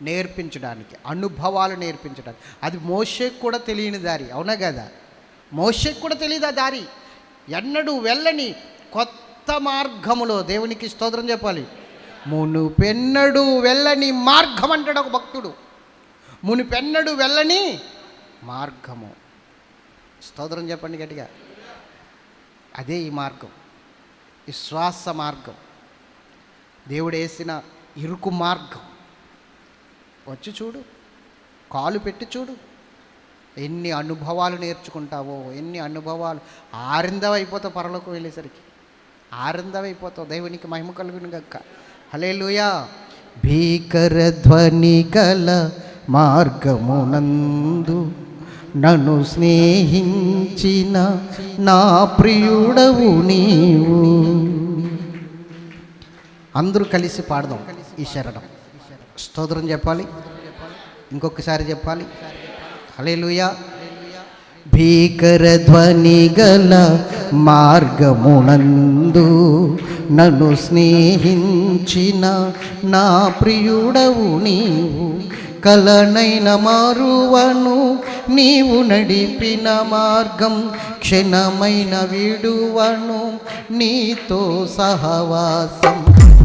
నేర్పించడానికి, అనుభవాలు నేర్పించడానికి. అది మోషేకు కూడా తెలియని దారి, అవునా కదా? మోషేకు కూడా తెలియదు ఆ దారి. ఎన్నడూ వెళ్ళని కొత్త మార్గములో, దేవునికి స్తోత్రం చెప్పాలి, మునుపెన్నడూ వెళ్ళని మార్గం అంటాడు ఒక భక్తుడు. మునుపెన్నడూ వెళ్ళని మార్గము. స్తోత్రం చెప్పండి గట్టిగా. అదే ఈ మార్గం, విశ్వాస మార్గం, దేవుడు వేసిన ఇరుకు మార్గం. వచ్చి చూడు, కాలు పెట్టి చూడు, ఎన్ని అనుభవాలు నేర్చుకుంటావో, ఎన్ని అనుభవాలు. ఆరిందవైపోతావు పరలోకం వెళ్ళేసరికి, ఆరిందవైపోతావు. దేవునికి మహిమ కలుగును గక్క. హల్లెలూయా. భీకర ధ్వని గల మార్గమునందు నన్ను స్నేహించిన నా ప్రియుడవు నీవు. అందరూ కలిసి పాడదాం ఈ శరణం. స్తోత్రం చెప్పాలి, ఇంకొకసారి చెప్పాలి. హల్లెలూయా. భీకర ధ్వని గల మార్గమునందు నన్ను స్నేహించిన నా ప్రియుడవు నీవు. కలనైన మారువను నీవు నడిపిన మార్గం, క్షణమైన విడువను నీతో సహవాసం.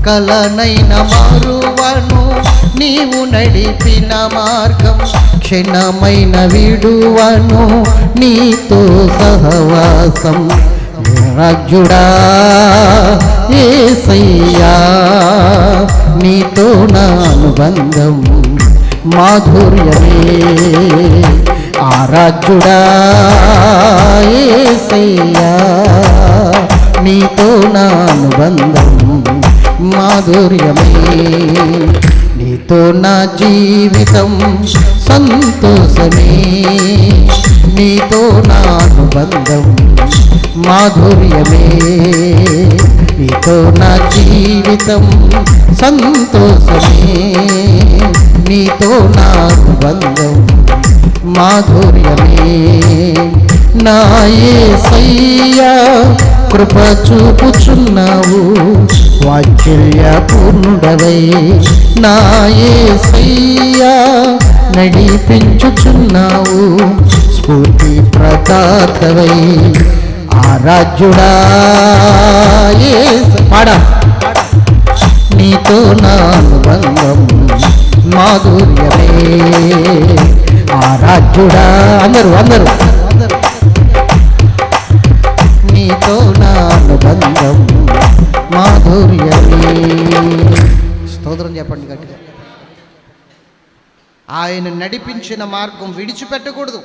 కలనైన మారువను నీవు నడిపిన మార్గం, క్షణమైన విడువను నీతో సహవాసం. రాజ్యుడా యేసయ్యా, నీతో నా అనుబంధం మాధుర్యమే. ఆరాధ్యుడా యేసయ్యా, నీతో నా అనుబంధం మాధుర్యమే. నీతో నా జీవితం సంతోషమే, నీతో నా అనుబంధం మాధుర్యమే. నీతో నా జీవితం సంతోషమే, నీతో నా అనుబంధం మాధుర్యమే. నా యేసయ్యా కృప చూపుచున్నావు, వాత్సల్య పూర్ణుడవై. నా యేసయ్యా నడిపించుచున్నావు, స్ఫూర్తి ప్రదాతవై. ఆరాధ్యుడా పాడ, నీతో నా అనుబంధం మాధుర్యమే. ఆరాధ్యుడా అందరూ నీతో నా అనుబంధం మాధుర్యమే. స్తోత్రం చెప్పండి గట్టిగా. ఆయన నడిపించిన మార్గం విడిచిపెట్టకూడదు,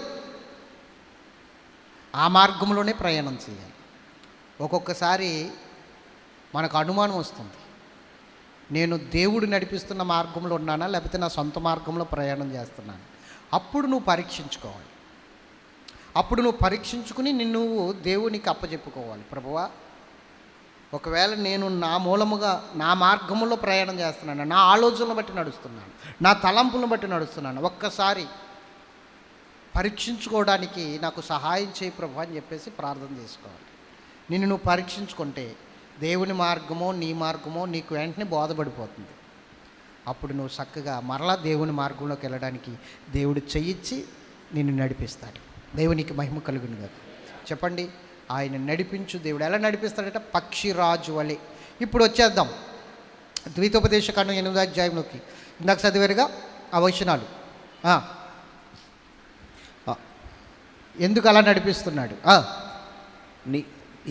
ఆ మార్గంలోనే ప్రయాణం చేయాలి. ఒక్కొక్కసారి మనకు అనుమానం వస్తుంది, నేను దేవుడు నడిపిస్తున్న మార్గంలో ఉన్నానా, లేకపోతే నా సొంత మార్గంలో ప్రయాణం చేస్తున్నాను. అప్పుడు నువ్వు పరీక్షించుకోవాలి. అప్పుడు నువ్వు పరీక్షించుకుని నువ్వు దేవునికి అప్పచెప్పుకోవాలి. ప్రభువా, ఒకవేళ నేను నా మూలముగా నా మార్గంలో ప్రయాణం చేస్తున్నాను, నా ఆలోచనలు బట్టి నడుస్తున్నాను, నా తలంపులను బట్టి నడుస్తున్నాను, ఒక్కసారి పరీక్షించుకోవడానికి నాకు సహాయం చేయి ప్రభు అని చెప్పేసి ప్రార్థన చేసుకోవాలి. నిన్ను నువ్వు పరీక్షించుకుంటే దేవుని మార్గమో నీ మార్గమో నీకు వెంటనే బోధపడిపోతుంది. అప్పుడు నువ్వు చక్కగా మరలా దేవుని మార్గంలోకి వెళ్ళడానికి దేవుడు చెయ్యిచ్చి నిన్ను నడిపిస్తాడు. దేవునికి మహిమ కలుగును కదా. చెప్పండి, ఆయన నడిపించు దేవుడు. ఎలా నడిపిస్తాడట? పక్షిరాజు వలె. ఇప్పుడు వచ్చేద్దాం ద్వితోపదేశకాండం 8వ అధ్యాయంలోకి. ఇందాక చదివారుగా ఆ వచనాలు. ఎందుకు అలా నడిపిస్తున్నాడు?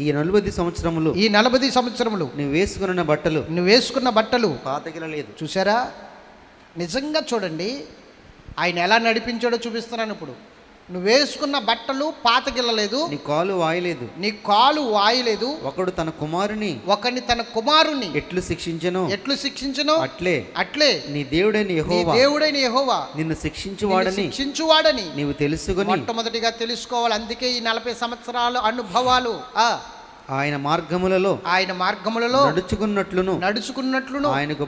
ఈ 40 సంవత్సరములు ఈ 40 సంవత్సరములు నువ్వు వేసుకున్న బట్టలు పాతగిలలేదు. చూసారా? నిజంగా చూడండి, ఆయన ఎలా నడిపించాడో చూపిస్తున్నాను. ఇప్పుడు నువ్వు వేసుకున్న బట్టలు పాతగిల్లలేదు, నీ కాలు వాయలేదు, నీ కాలు వాయలేదు. ఒకడు తన కుమారుని ఒకని తన కుమారుని ఎట్లు శిక్షించెనో అట్లే నీ దేవుడైన యెహోవా నిన్ను శిక్షించువాడని నీవు తెలుసుకొని మొట్టమొదటిగా తెలుసుకోవాలి. అందుకే ఈ 40 సంవత్సరాల అనుభవాలు ఆయన మార్గములలో నడుచుకున్నట్లును ఆయనకు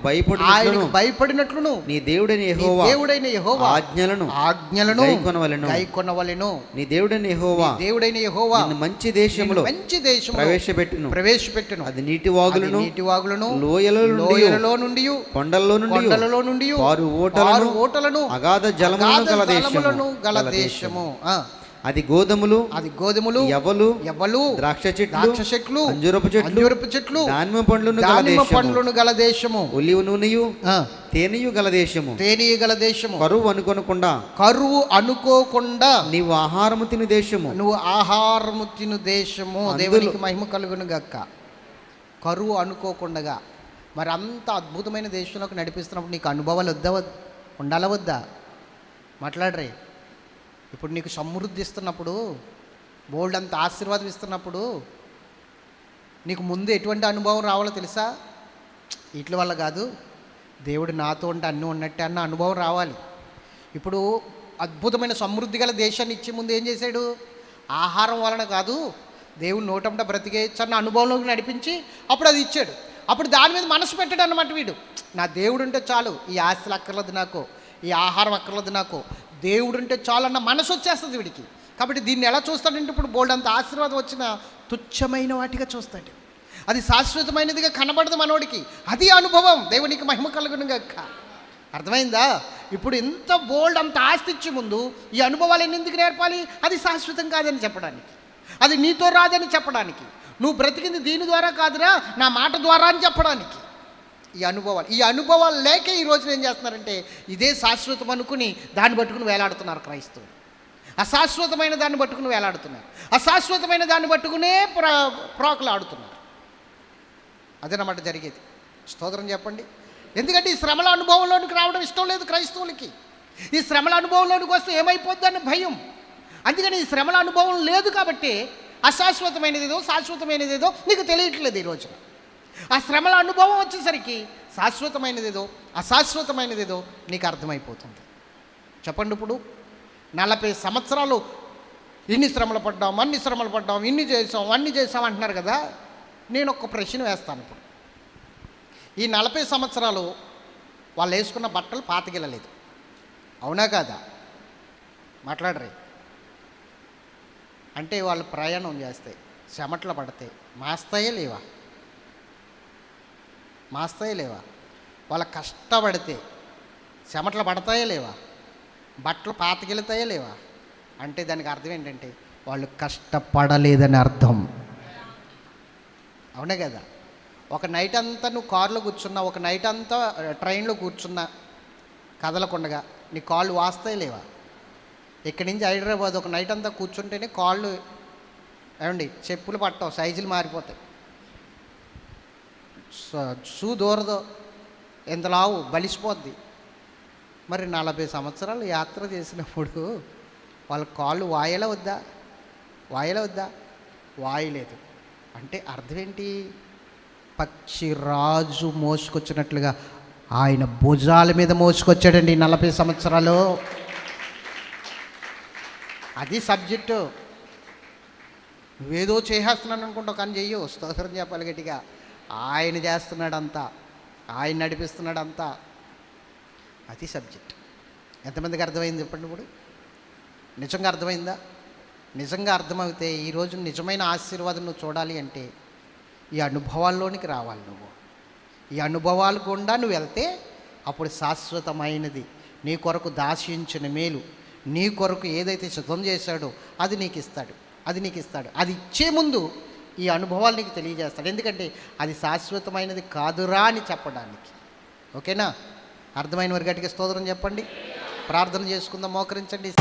భయపడినట్లును నీ దేవుడైన యెహోవా ఆజ్ఞలను గైకొనవలెను. నీ దేవుడైన యెహోవా నిన్ను మంచి దేశములో ప్రవేశపెట్టును. అది నీటి వాగులను లోయలలో నుండి కొండల్లో నుండి వారు ఓటలను అగాధ జలములను గల దేశము. అది గోధుమలు యవ్వలు ద్రాక్ష చెట్లు అంజూరపు చెట్లు దానిమ్మ పండ్లను గల దేశము. ఒలివ నూనెయు తేనెయు గల దేశము. కరువు అనుకోకుండా నీవు ఆహారము తిను దేశము. దేవునికి మహిమ కలుగును గాక. కరువు అనుకోకుండా మరి అంత అద్భుతమైన దేశంలోకి నడిపిస్తున్నప్పుడు నీకు అనుభవాలు ఉండాలా వద్దా? మాట్లాడరే. ఇప్పుడు నీకు సమృద్ధి ఇస్తున్నప్పుడు, బోల్డ్ అంత ఆశీర్వాదం ఇస్తున్నప్పుడు నీకు ముందు ఎటువంటి అనుభవం రావాలో తెలుసా? వీటి వల్ల కాదు, దేవుడు నాతో ఉంటే అన్నీ ఉన్నట్టే అన్న అనుభవం రావాలి. ఇప్పుడు అద్భుతమైన సమృద్ధి గల దేశాన్ని ఇచ్చే ముందు ఏం చేశాడు? ఆహారం వలన కాదు, దేవుడు నోటంట బ్రతికేయచ్చు అన్న అనుభవంలోకి నడిపించి అప్పుడు అది ఇచ్చాడు. అప్పుడు దాని మీద మనసు పెట్టాడు అన్నమాట. వీడు నా దేవుడు ఉంటే చాలు, ఈ ఆస్తులు అక్కర్లేదు నాకు, ఈ ఆహారం అక్కర్లేదు నాకు, దేవుడు ఉంటే చాలు అన్న మనసు వచ్చేస్తుంది వీడికి. కాబట్టి దీన్ని ఎలా చూస్తాడంటే ఇప్పుడు బోల్డ్ అంత ఆశీర్వాదం వచ్చిన తుచ్చమైన వాటిగా చూస్తాడు. అది శాశ్వతమైనదిగా కనబడదు మనోడికి. అది అనుభవం. దేవునికి మహిమ కలుగును గాక. అర్థమైందా? ఇప్పుడు ఎంత బోల్డ్ అంత ఆస్తి ఇచ్చే ముందు ఈ అనుభవాలు ఎందుకు నేర్పాలి? అది శాశ్వతం కాదని చెప్పడానికి, అది నీతో రాదని చెప్పడానికి, నువ్వు బ్రతికింది దీని ద్వారా కాదురా నా మాట ద్వారా అని చెప్పడానికి. ఈ అనుభవాలు లేక ఈ రోజున ఏం చేస్తున్నారంటే ఇదే శాశ్వతం అనుకుని దాన్ని పట్టుకుని వేలాడుతున్నారు క్రైస్తవులు. అశాశ్వతమైన దాన్ని పట్టుకుని వేలాడుతున్నారు, అశాశ్వతమైన దాన్ని పట్టుకునే ప్రోకలు ఆడుతున్నారు. అదేనమాట జరిగేది. స్తోత్రం చెప్పండి. ఎందుకంటే ఈ శ్రమల అనుభవంలోనికి రావడం ఇష్టం లేదు క్రైస్తవులకి. ఈ శ్రమల అనుభవంలోనికి వస్తే ఏమైపోద్దని భయం. అందుకని ఈ శ్రమల అనుభవం లేదు కాబట్టి అశాశ్వతమైనదేదో శాశ్వతమైనదేదో నీకు తెలియట్లేదు ఈ రోజున. ఆ శ్రమల అనుభవం వచ్చేసరికి శాశ్వతమైనదేదో అశాశ్వతమైనదేదో నీకు అర్థమైపోతుంది. చెప్పండి. ఇప్పుడు 40 సంవత్సరాలు ఇన్ని శ్రమలు పడ్డాం, అన్ని శ్రమలు పడ్డాం, ఇన్ని చేసాం, అన్ని చేసాం అంటున్నారు కదా. నేను ఒక ప్రశ్న వేస్తాను. ఇప్పుడు ఈ 40 సంవత్సరాలు వాళ్ళు వేసుకున్న బట్టలు పాతగిల్లలేదు, అవునా కాదా? మాట్లాడరే. అంటే వాళ్ళు ప్రయాణం చేస్తాయి, చెమట్లు పడతాయి, మాస్తాయే లేవా? వాళ్ళ కష్టపడితే చెమట్లు పడతాయే లేవా? బట్టలు పాతగిలుతాయే లేవా? అంటే దానికి అర్థం ఏంటంటే వాళ్ళు కష్టపడలేదని అర్థం, అవునే కదా? ఒక నైట్ అంతా నువ్వు కారులో కూర్చున్నా, ఒక నైట్ అంతా ట్రైన్లో కూర్చున్నా కదలకుండగా నీ కాళ్ళు వాస్తాయి లేవా? ఇక్కడి నుంచి హైదరాబాద్ ఒక నైట్ అంతా కూర్చుంటేనే కాళ్ళు ఏమండి చెప్పులు పట్టవు, సైజులు మారిపోతాయి, షూ దూరదో, ఎంతలావు బలిసిపోద్ది. మరి 40 సంవత్సరాలు యాత్ర చేసినప్పుడు వాళ్ళ కాళ్ళు వాయలా వద్దా? వాయలేదు. అంటే అర్థం ఏంటి? పక్షిరాజు మోసుకొచ్చినట్లుగా ఆయన భుజాల మీద మోసుకొచ్చాడండి 40 సంవత్సరాలు. అది సబ్జెక్టు. నువ్వేదో చేసేస్తున్నాను అనుకుంటావు, కానీ చెయ్యవు. స్తోత్రం చెప్పాలి గట్టిగా. ఆయన చేస్తున్నాడంతా, ఆయన నడిపిస్తున్నాడంతా. అది సబ్జెక్ట్. ఎంతమందికి అర్థమైంది చెప్పండి? ఇప్పుడు నిజంగా అర్థమైందా? నిజంగా అర్థమైతే ఈరోజు నిజమైన ఆశీర్వాదం నువ్వు చూడాలి అంటే ఈ అనుభవాల్లోనికి రావాలి. నువ్వు ఈ అనుభవాలు గుండా నువ్వు వెళ్తే అప్పుడు శాశ్వతమైనది, నీ కొరకు దాచించిన మేలు, నీ కొరకు ఏదైతే సిద్ధం చేశాడో అది నీకు ఇస్తాడు. అది ఇచ్చే ముందు ఈ అనుభవాలు నీకు తెలియజేస్తాడు. ఎందుకంటే అది శాశ్వతమైనది కాదురా అని చెప్పడానికి. ఓకేనా? అర్థమైన వారి గట్టిగా స్తోత్రం చెప్పండి. ప్రార్థన చేసుకుందాం. మోకరించండి.